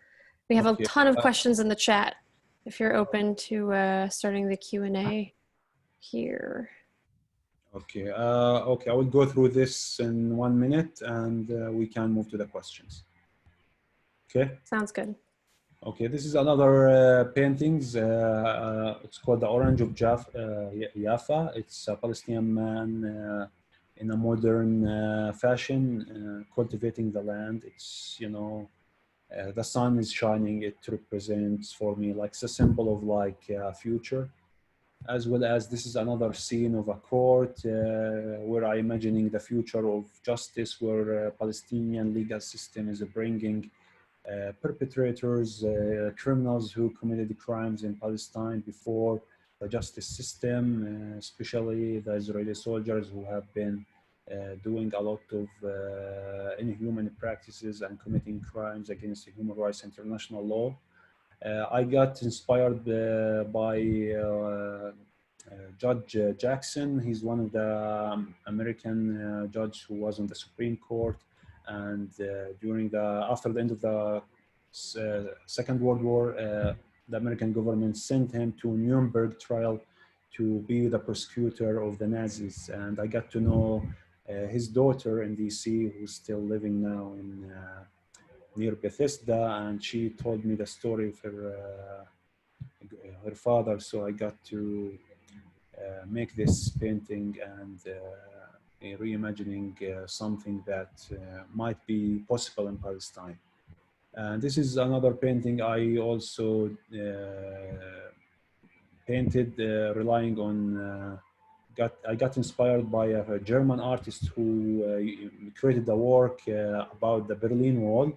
We have a ton of questions in the chat. If you're open to starting the Q&A here. Okay. Okay. I will go through this in 1 minute, and we can move to the questions. Okay. Sounds good. Okay. This is another paintings. It's called The Orange of Jaffa. It's a Palestinian man in a modern fashion, cultivating the land. It's, the sun is shining. It represents for me like it's a symbol of like future, as well as this is another scene of a court where I'm imagining the future of justice, where Palestinian legal system is bringing perpetrators, criminals who committed crimes in Palestine before the justice system, especially the Israeli soldiers who have been doing a lot of inhuman practices and committing crimes against the human rights international law. I got inspired by Judge Jackson. He's one of the American judge who was on the Supreme Court, and after the end of the Second World War, the American government sent him to Nuremberg trial to be the prosecutor of the Nazis. And I got to know his daughter in DC, who's still living now in near Bethesda, and she told me the story of her father. So I got to make this painting and reimagining something that might be possible in Palestine. And this is another painting I also painted relying on I got inspired by a German artist who created a work about the Berlin Wall.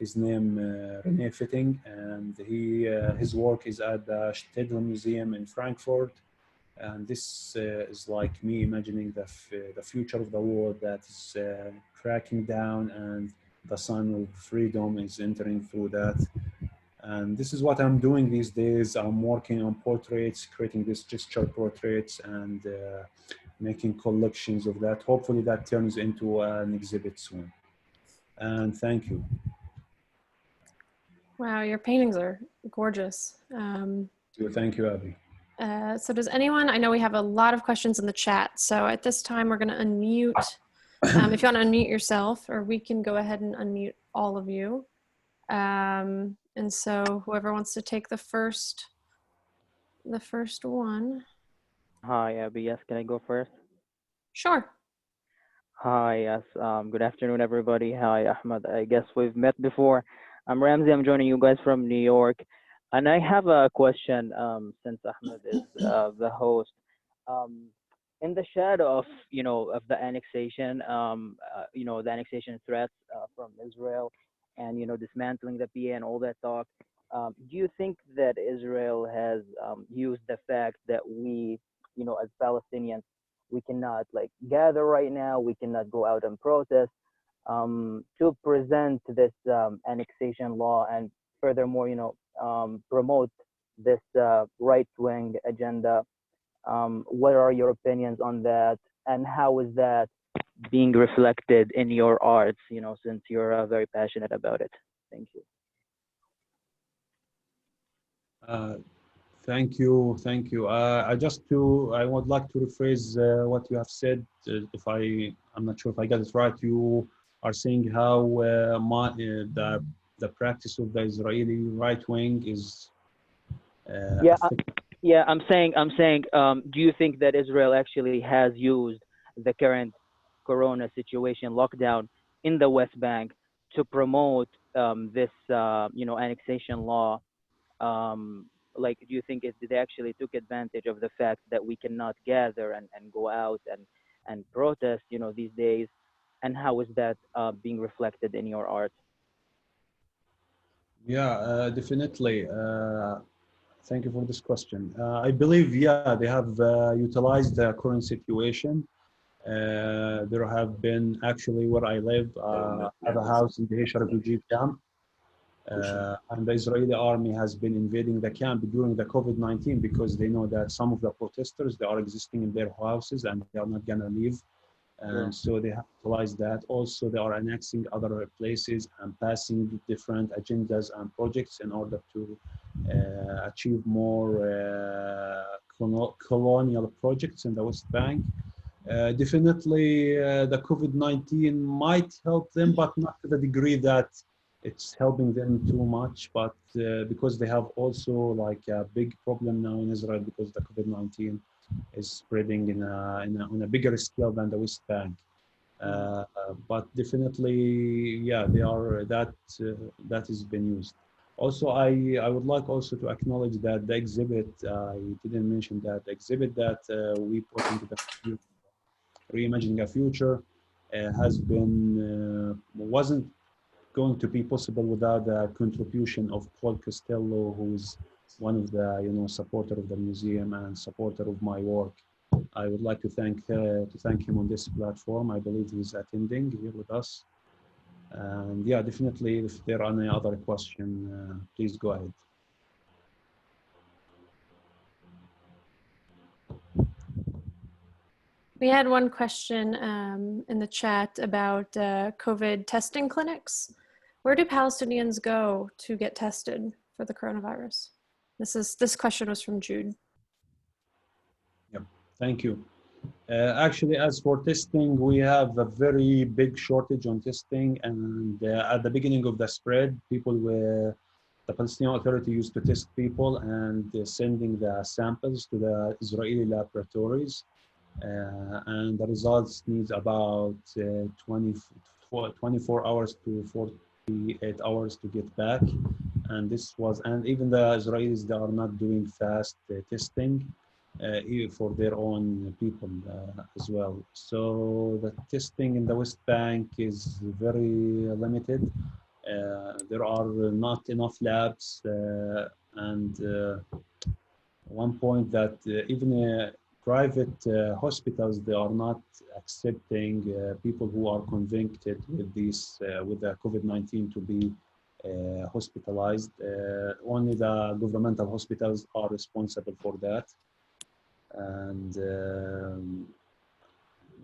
His name René Fitting, and his work is at the Stedel Museum in Frankfurt. And this is like me imagining the future of the world that is cracking down, and the sun of freedom is entering through that. And this is what I'm doing these days. I'm working on portraits, creating these gesture portraits, and making collections of that. Hopefully that turns into an exhibit soon. And thank you. Wow, your paintings are gorgeous. Thank you, Abby. So does anyone, I know we have a lot of questions in the chat, so at this time we're going to unmute, if you want to unmute yourself, or we can go ahead and unmute all of you. And so whoever wants to take the first one. Hi, Abby. Yes, can I go first? Sure. Hi, yes. Good afternoon, everybody. Hi, Ahmed. I guess we've met before. I'm Ramsey. I'm joining you guys from New York, and I have a question. Since Ahmed is the host, um, in the shadow of of the annexation, the annexation threats from Israel, and dismantling the PA and all that talk. Do you think that Israel has used the fact that we, as Palestinians, we cannot like gather right now, we cannot go out and protest, to present this annexation law, and furthermore promote this right-wing agenda? What are your opinions on that, and how is that being reflected in your arts, since you're very passionate about it? Thank you. Uh, Thank you, thank you. I would like to rephrase what you have said. I'm not sure if I got it right. You are saying how the practice of the Israeli right wing is Yeah, affecting. yeah, I'm saying, do you think that Israel actually has used the current corona situation lockdown in the West Bank to promote this annexation law? Like, do you think they actually took advantage of the fact that we cannot gather and go out and protest, these days? And how is that being reflected in your art? Yeah, definitely. Thank you for this question. I believe, yeah, they have utilized the current situation. There have been actually where I live, have a house in the Haitian refugee camp. And the Israeli army has been invading the camp during the COVID-19 because they know that some of the protesters, they are existing in their houses and they are not going to leave. And True. so they have utilized that. Also, they are annexing other places and passing different agendas and projects in order to achieve more colonial projects in the West Bank. Definitely, the COVID-19 might help them, but not to the degree that it's helping them too much. But because they have also like a big problem now in Israel because the COVID-19 is spreading on a bigger scale than the West Bank. Mm. But definitely, yeah, they are that has been used. Also, I would like also to acknowledge that the exhibit, I didn't mention that the exhibit that we put into the reimagining a future has been wasn't going to be possible without the contribution of Paul Costello, who is one of the supporter of the museum and supporter of my work. I would like to thank him on this platform. I believe he's attending here with us. And yeah, definitely, if there are any other question, please go ahead. We had one question in the chat about COVID testing clinics. Where do Palestinians go to get tested for the coronavirus? This question was from Jude. Yeah, thank you. Actually, as for testing, we have a very big shortage on testing. And at the beginning of the spread, the Palestinian Authority used to test people and sending the samples to the Israeli laboratories. And the results needs about 24 hours to 48 hours to get back. And even the Israelis, they are not doing fast testing for their own people as well. So the testing in the West Bank is very limited. There are not enough labs, and one point that even private hospitals, they are not accepting people who are convicted with with the COVID-19 to be hospitalized. Only the governmental hospitals are responsible for that. And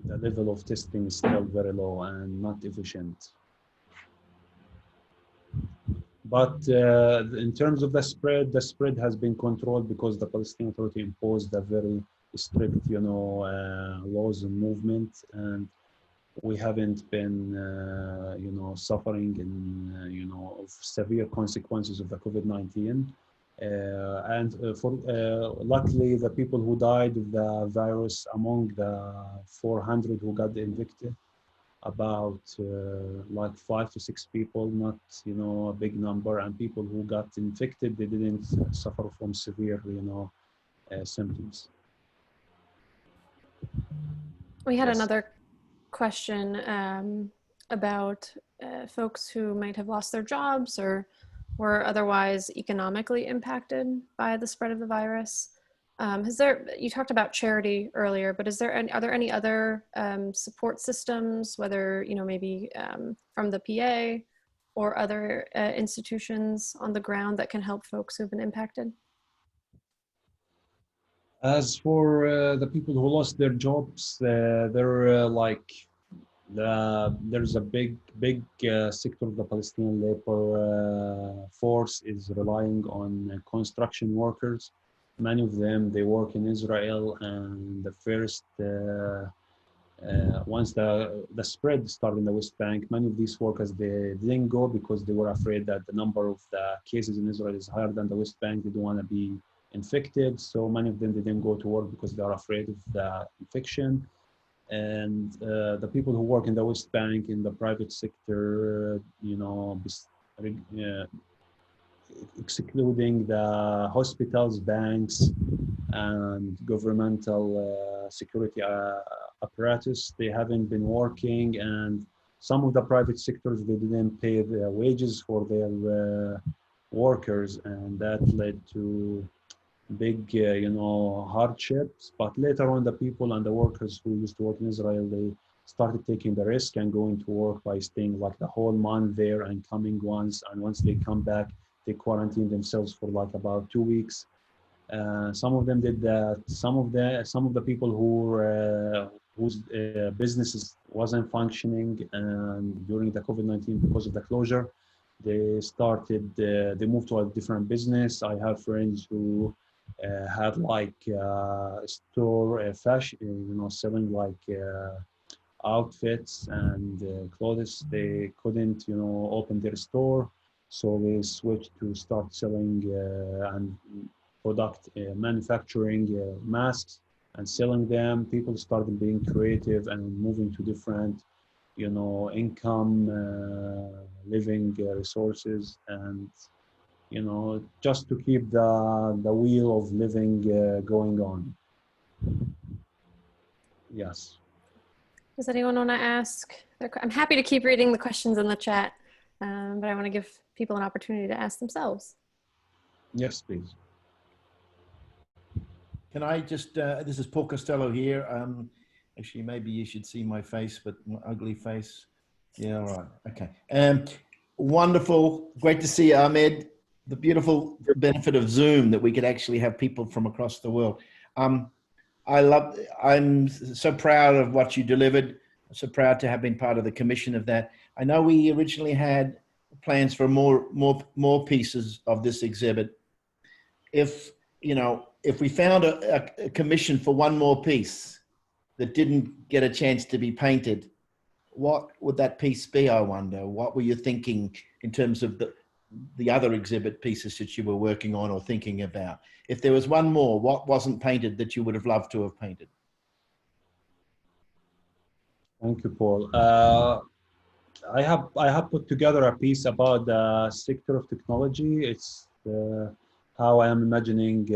the level of testing is still very low and not efficient. But in terms of the spread has been controlled because the Palestinian Authority imposed a very strict, laws and movement, and we haven't been, suffering in, of severe consequences of the COVID-19. Luckily, the people who died of the virus among the 400 who got infected, about like 5 to 6 people, not a big number, and people who got infected, they didn't suffer from severe symptoms. We had Yes. another question about folks who might have lost their jobs or were otherwise economically impacted by the spread of the virus. You talked about charity earlier, but are there any other support systems, whether maybe from the PA or other institutions on the ground that can help folks who've been impacted? As for the people who lost their jobs, there's a big sector of the Palestinian labor force is relying on construction workers. Many of them, they work in Israel, and the first once the spread started in the West Bank, many of these workers, they didn't go because they were afraid that the number of the cases in Israel is higher than the West Bank. They don't want to be infected, so many of them didn't go to work because they are afraid of the infection. And the people who work in the West Bank in the private sector, excluding the hospitals, banks, and governmental security apparatus, they haven't been working, and some of the private sectors, they didn't pay the wages for their workers, and that led to big hardships. But later on, the people and the workers who used to work in Israel, they started taking the risk and going to work by staying like the whole month there and coming once, and once they come back, they quarantine themselves for like about 2 weeks. Some of them did that. Some of the people whose businesses wasn't functioning, and during the COVID-19, because of the closure, they moved to a different business. I have friends who had like a store, fashion, selling like outfits and clothes. They couldn't, open their store, so they switched to start selling and manufacturing masks and selling them. People started being creative and moving to different, income, living resources, and just to keep the wheel of living going on. Yes. Does anyone want to ask? I'm happy to keep reading the questions in the chat, but I want to give people an opportunity to ask themselves. Yes, please. Can I just, this is Paul Costello here. Actually, maybe you should see my face, but my ugly face. Yeah, all right. Okay. Wonderful. Great to see you, Ahmed. The beautiful benefit of Zoom that we could actually have people from across the world. I'm so proud of what you delivered. I'm so proud to have been part of the commission of that. I know we originally had plans for more pieces of this exhibit. If we found a commission for one more piece that didn't get a chance to be painted, what would that piece be, I wonder? What were you thinking in terms of the other exhibit pieces that you were working on or thinking about? If there was one more, what wasn't painted that you would have loved to have painted? Thank you, Paul. I have put together a piece about the sector of technology. It's how I am imagining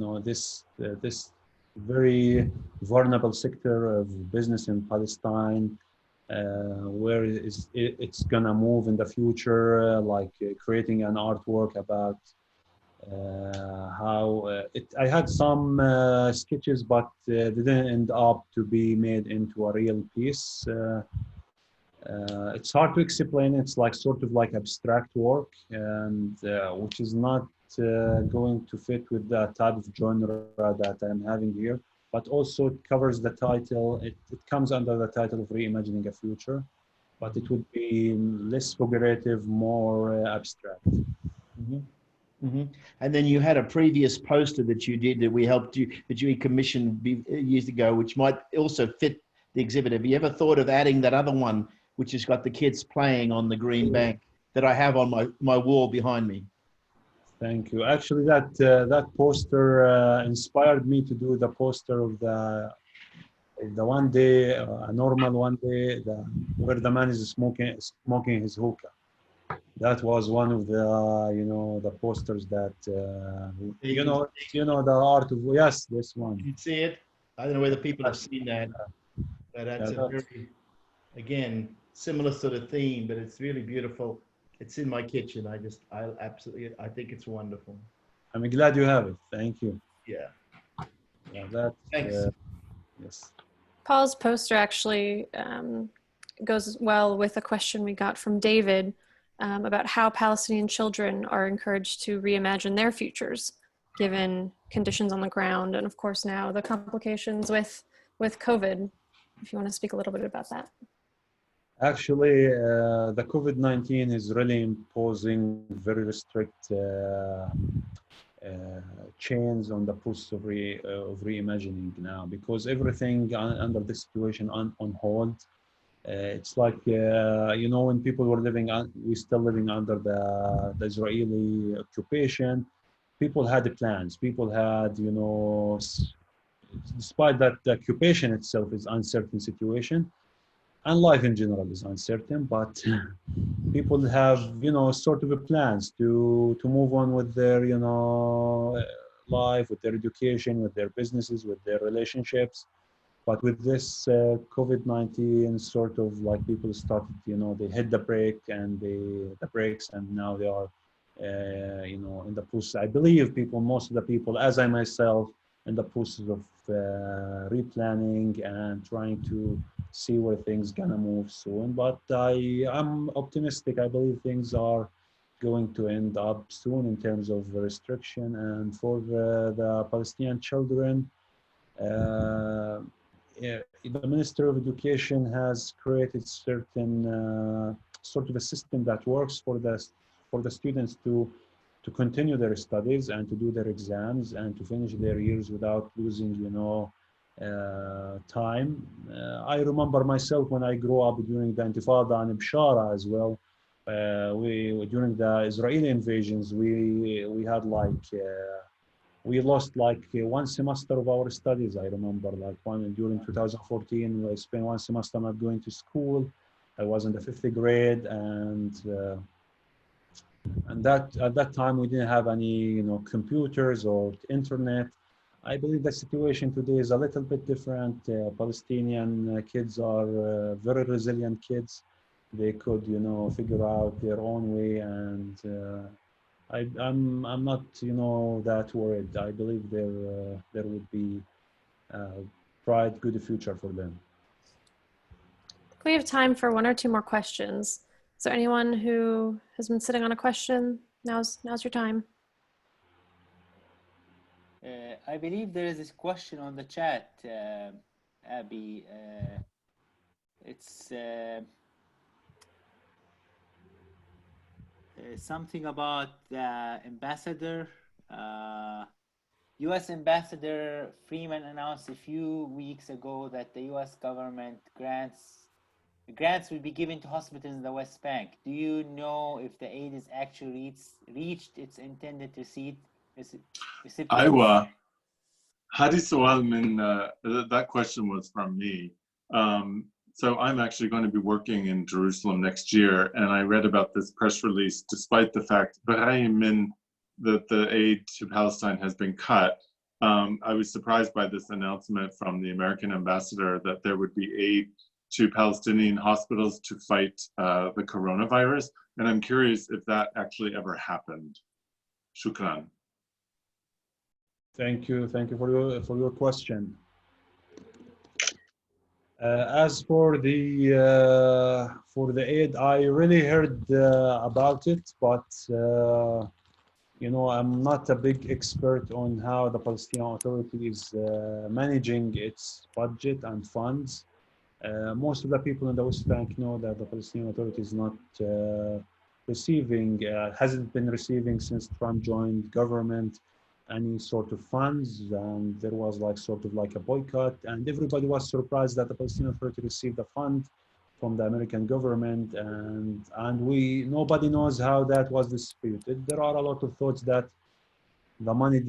this very vulnerable sector of business in Palestine, where it's gonna move in the future, creating an artwork about how I had some sketches, but they didn't end up to be made into a real piece. It's hard to explain. It's sort of like abstract work, and which is not going to fit with the type of genre that I'm having here. But also it covers the title. It comes under the title of Reimagining a Future, but it would be less figurative, more abstract. Mm-hmm. Mm-hmm. And then you had a previous poster that you did that you commissioned years ago, which might also fit the exhibit. Have you ever thought of adding that other one, which has got the kids playing on the green bank that I have on my wall behind me? Thank you. Actually, that poster inspired me to do the poster of the one day, a normal one day, where the man is smoking his hookah. That was one of the the posters that the art of, yes, this one. You see it? I don't know whether people have That's- seen that, but that's yeah, a very, again, similar sort of theme, but it's really beautiful. It's in my kitchen. I absolutely, I think it's wonderful. I'm glad you have it. Thank you. Yeah. Yeah, that Thanks. yes. Paul's poster actually goes well with a question we got from David about how Palestinian children are encouraged to reimagine their futures given conditions on the ground, and of course now the complications with COVID. If you want to speak a little bit about that. Actually, the COVID-19 is really imposing very strict chains on the process of reimagining now, because everything under the situation on hold. It's like when people were we're still living under the Israeli occupation. People had plans. People had despite that the occupation itself is uncertain situation, and life in general is uncertain, but people have sort of plans to move on with their life, with their education, with their businesses, with their relationships. But with this COVID-19, sort of like people started, they hit the brake and the brakes, and now they are in the process. I believe most of the people, as I myself, in the process of replanning and trying to see where things gonna move soon. But I'm optimistic. I believe things are going to end up soon in terms of restriction. And for the Palestinian children, the Minister of Education has created certain sort of a system that works for the students to continue their studies and to do their exams and to finish their years without losing time. I remember myself when I grew up during the Intifada and Bshara as well. We during the Israeli invasions, we had we lost one semester of our studies. I remember during 2014, I spent one semester not going to school. I was in the 5th grade, and that at that time we didn't have any computers or internet. I believe the situation today is a little bit different. Palestinian kids are very resilient kids. They could figure out their own way, and I'm not that worried. I believe there would be a bright, good future for them. We have time for one or two more questions. Is there anyone who has been sitting on a question? Now's your time. I believe there is this question on the chat, Abby. It's something about the ambassador. U.S. Ambassador Freeman announced a few weeks ago that the U.S. government grants will be given to hospitals in the West Bank. Do you know if the aid is actually reached its intended recipients? Hadi Sawal Min, that question was from me. So I'm actually going to be working in Jerusalem next year, and I read about this press release, despite the fact that the aid to Palestine has been cut. I was surprised by this announcement from the American ambassador that there would be aid to Palestinian hospitals to fight the coronavirus, and I'm curious if that actually ever happened. Shukran. Thank you for your question. As for the aid, I really heard about it, but I'm not a big expert on how the Palestinian Authority is managing its budget and funds. Most of the people in the West Bank know that the Palestinian Authority is not hasn't been receiving since Trump joined government any sort of funds, and there was sort of a boycott, and everybody was surprised that the Palestinian Authority received a fund from the American government, and nobody knows how that was distributed. There are a lot of thoughts that the money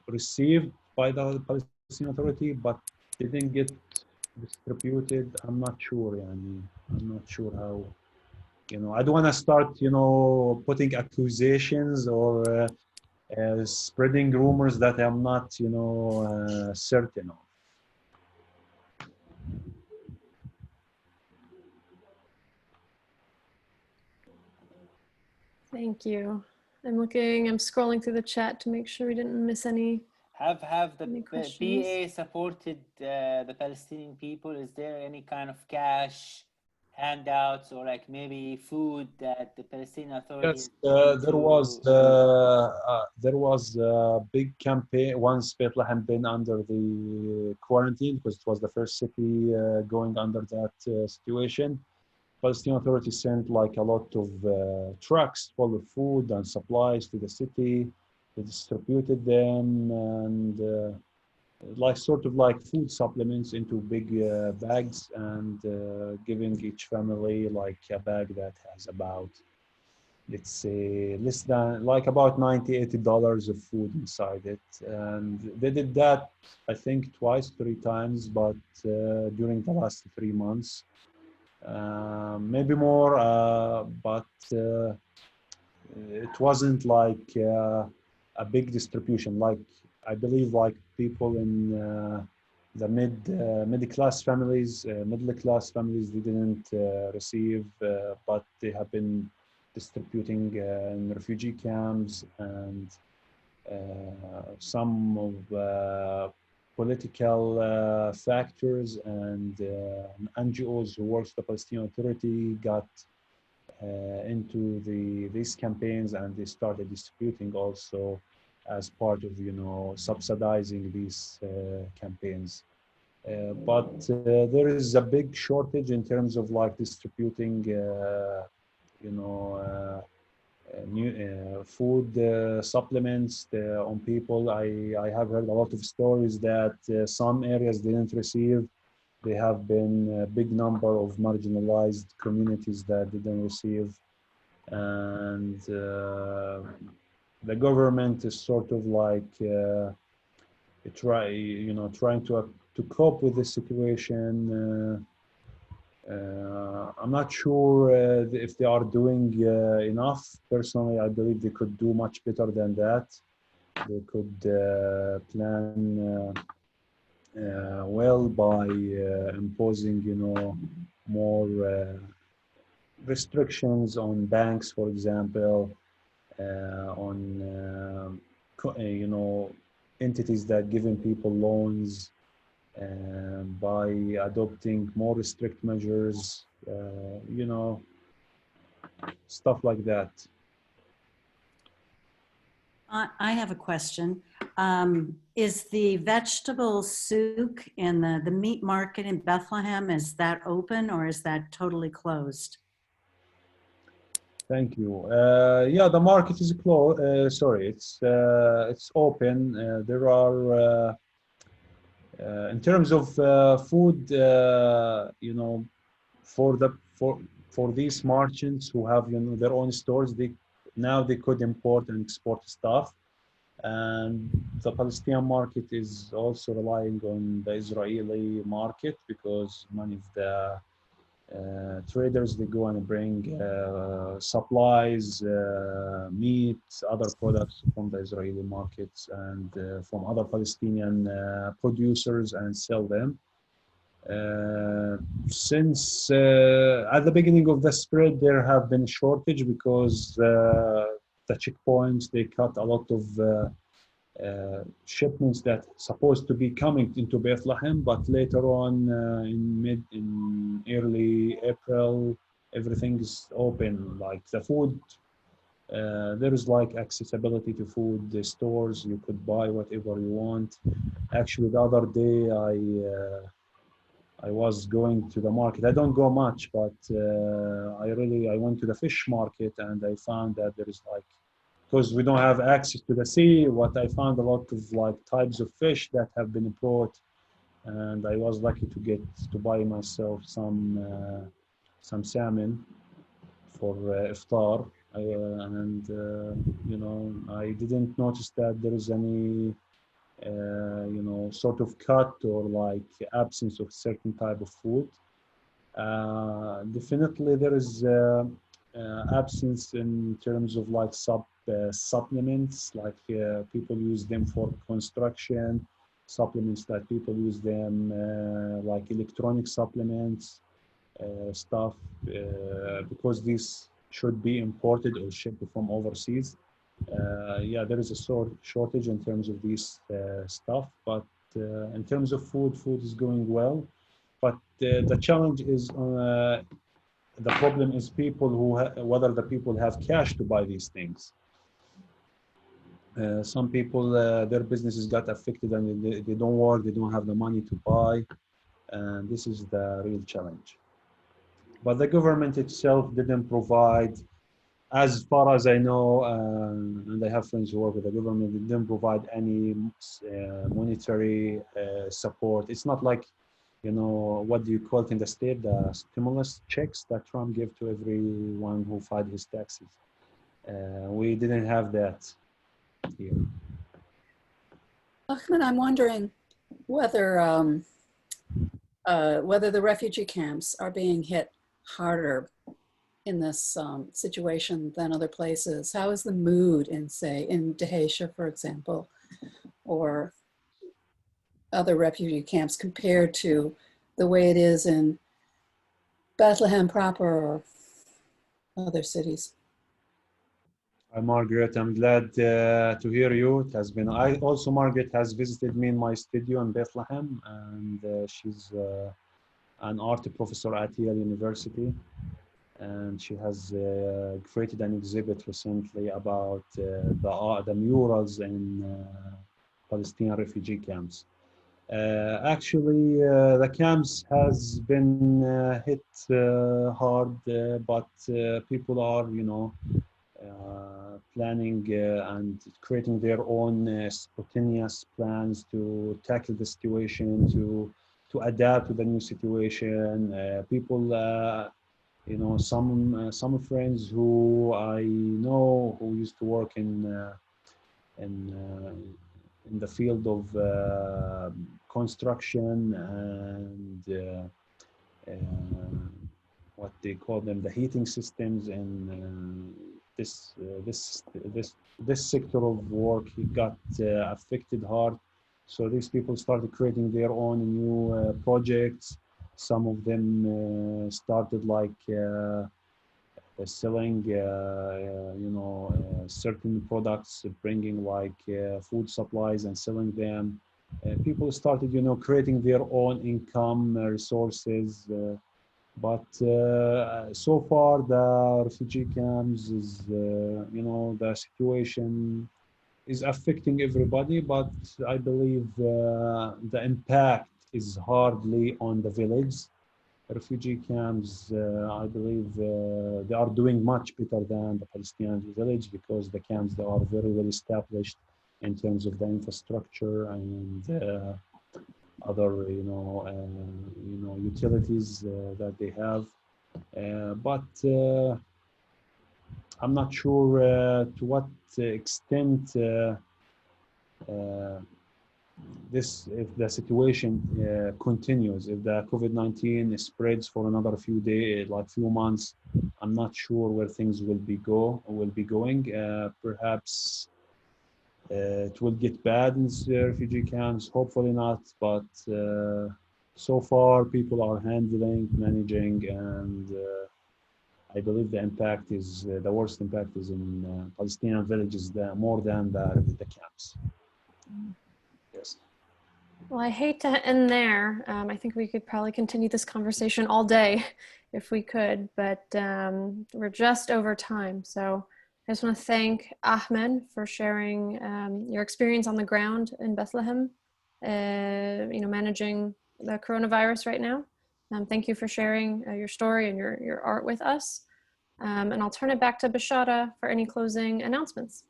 received by the Palestinian Authority, but didn't get distributed. I'm not sure. I'm not sure how. I don't want to start, putting accusations or spreading rumors that I'm not, certain of. Thank you. I'm scrolling through the chat to make sure we didn't miss any. Have the Any PA questions? supported the Palestinian people? Is there any kind of cash handouts or like maybe food that the Palestinian Authority Yes, is going there was a big campaign once Bethlehem been under the quarantine because it was the first city going under that situation. Palestinian Authority sent like a lot of trucks full of food and supplies to the city. They distributed them and like sort of like food supplements into big bags and giving each family like a bag that has about, let's say, less than like about $90-80 of food inside it. And they did that, I think, twice, 3 times, but during the last 3 months. Maybe more, but it wasn't like a big distribution. Like I believe, like people in the middle class families, they didn't receive, but they have been distributing in refugee camps and some of political factors and NGOs who work for the Palestinian Authority got into these campaigns, and they started distributing also as part of subsidizing these campaigns. But there is a big shortage in terms of like distributing new food supplements on people. I have heard a lot of stories that some areas didn't receive. There have been a big number of marginalized communities that didn't receive, and the government is sort of like trying to cope with the situation. I'm not sure if they are doing enough. Personally, I believe they could do much better than that. They could plan well by imposing, more restrictions on banks, for example, on entities that giving people loans, by adopting more strict measures, stuff like that. I have a question. Is the vegetable souk in the meat market in Bethlehem, is that open or is that totally closed? Thank you. Yeah, the market is closed. Sorry, it's open. There are, in terms of food, for these merchants who have their own stores, they could import and export stuff. And the Palestinian market is also relying on the Israeli market because many of the traders, they go and bring supplies, meat, other products from the Israeli markets and from other Palestinian producers and sell them. Since at the beginning of the spread, there have been shortage because the checkpoints, they cut a lot of shipments that supposed to be coming into Bethlehem, but later on in early April, everything is open. Like the food, there is like accessibility to food. The stores, you could buy whatever you want. Actually, the other day I was going to the market. I don't go much, but I went to the fish market and I found that there is like, because we don't have access to the sea, what I found a lot of like types of fish that have been brought and I was lucky to get to buy myself some salmon for iftar. You know, I didn't notice that there is any you know, sort of cut or like absence of certain type of food. Definitely there is absence in terms of like supplements, like people use them for construction, supplements that people use them like electronic supplements, stuff, because these should be imported or shipped from overseas. Yeah, there is a shortage in terms of these stuff, but in terms of food, food is going well. But the challenge is, the problem is people who, whether the people have cash to buy these things. Some people, their businesses got affected and they don't work, they don't have the money to buy. And this is the real challenge. But the government itself didn't provide, as far as I know, and I have friends who work with the government, they didn't provide any monetary support. It's not like, you know, what do you call it in the state, the stimulus checks that Trump gave to everyone who filed his taxes. We didn't have that here. Ahmed, I'm wondering whether whether the refugee camps are being hit harder in this situation than other places. How is the mood in, say, in Dheisheh, for example, or other refugee camps compared to the way it is in Bethlehem proper or other cities? Hi, Margaret. I'm glad to hear you. It has been, I also, Margaret has visited me in my studio in Bethlehem, and she's an art professor at Yale University. And she has created an exhibit recently about the murals in Palestinian refugee camps. Actually, the camps has been hit hard, but people are, you know, planning and creating their own spontaneous plans to tackle the situation, to adapt to the new situation. People, you know, some friends who I know who used to work in the field of construction and what they call them, the heating systems, and this sector of work, he got affected hard. So these people started creating their own new projects. Some of them started like selling, you know, certain products, bringing like food supplies and selling them. People started, you know, creating their own income resources. But so far, the refugee camps is, you know, the situation is affecting everybody. But I believe the impact is hardly on the village. Refugee camps, I believe they are doing much better than the Palestinian village, because the camps, they are very well established in terms of the infrastructure and other, you know, utilities that they have. But I'm not sure to what extent if the situation continues, if the COVID-19 spreads for another few days, like few months, I'm not sure where things will be going. Perhaps it will get bad in the refugee camps. Hopefully not, but so far people are managing, and I believe the impact is the worst impact is in Palestinian villages, more than the camps. Yes. Well, I hate to end there. I think we could probably continue this conversation all day if we could, but we're just over time. So I just want to thank Ahmed for sharing your experience on the ground in Bethlehem, you know, managing the coronavirus right now. Thank you for sharing your story and your art with us. And I'll turn it back to Bashara for any closing announcements.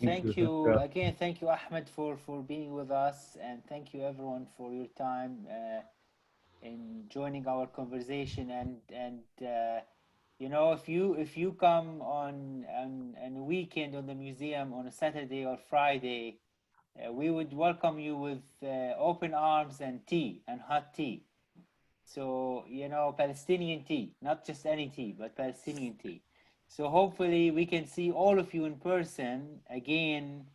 Thank you again. Thank you, Ahmed, for being with us, and thank you everyone for your time in joining our conversation. And you know, if you come on a weekend on the museum on a Saturday or Friday, we would welcome you with open arms and tea and hot tea. So, you know, Palestinian tea, not just any tea, but Palestinian tea. So hopefully we can see all of you in person again,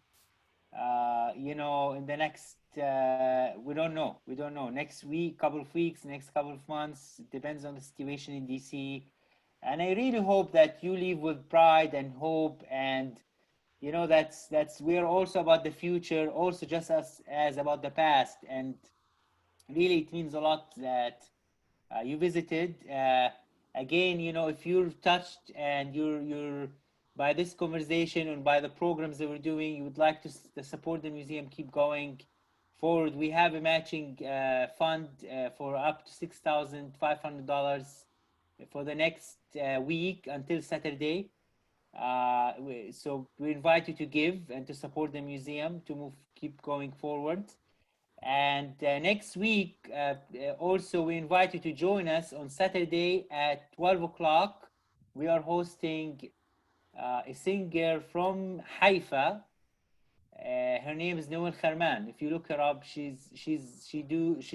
you know, in the next, we don't know, next week, couple of weeks, next couple of months, it depends on the situation in DC. And I really hope that you leave with pride and hope, and, you know, that's we're also about the future, also just as about the past. And really, it means a lot that you visited. Again, you know, if you're touched and you're by this conversation and by the programs that we're doing, you would like to support the museum, keep going forward. We have a matching fund for up to $6,500 for the next week until Saturday. So we invite you to give and to support the museum to keep going forward. And next week, also, we invite you to join us on Saturday at 12 o'clock. We are hosting a singer from Haifa. Her name is Noel Kharman. If you look her up, she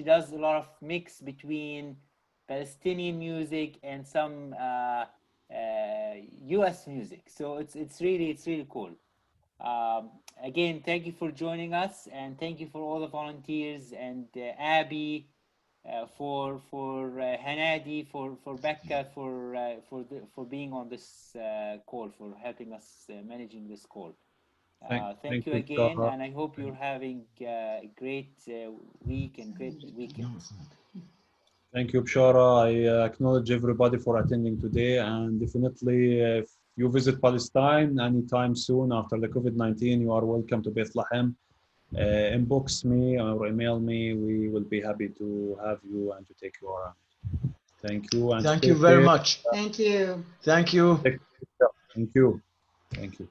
does a lot of mix between Palestinian music and some US music. So it's really cool. Again, thank you for joining us, and thank you for all the volunteers, and Abby, for Hanadi, for Becca, for being on this call, for helping us managing this call. Thank you again, and I hope you're having a great week and great weekend. Thank you, Bshara. I acknowledge everybody for attending today, and definitely if you visit Palestine anytime soon after the COVID-19, you are welcome to Bethlehem. Inbox me or email me. We will be happy to have you and to take you around. Thank you. And thank you very much. Thank you. Thank you. Thank you. Thank you.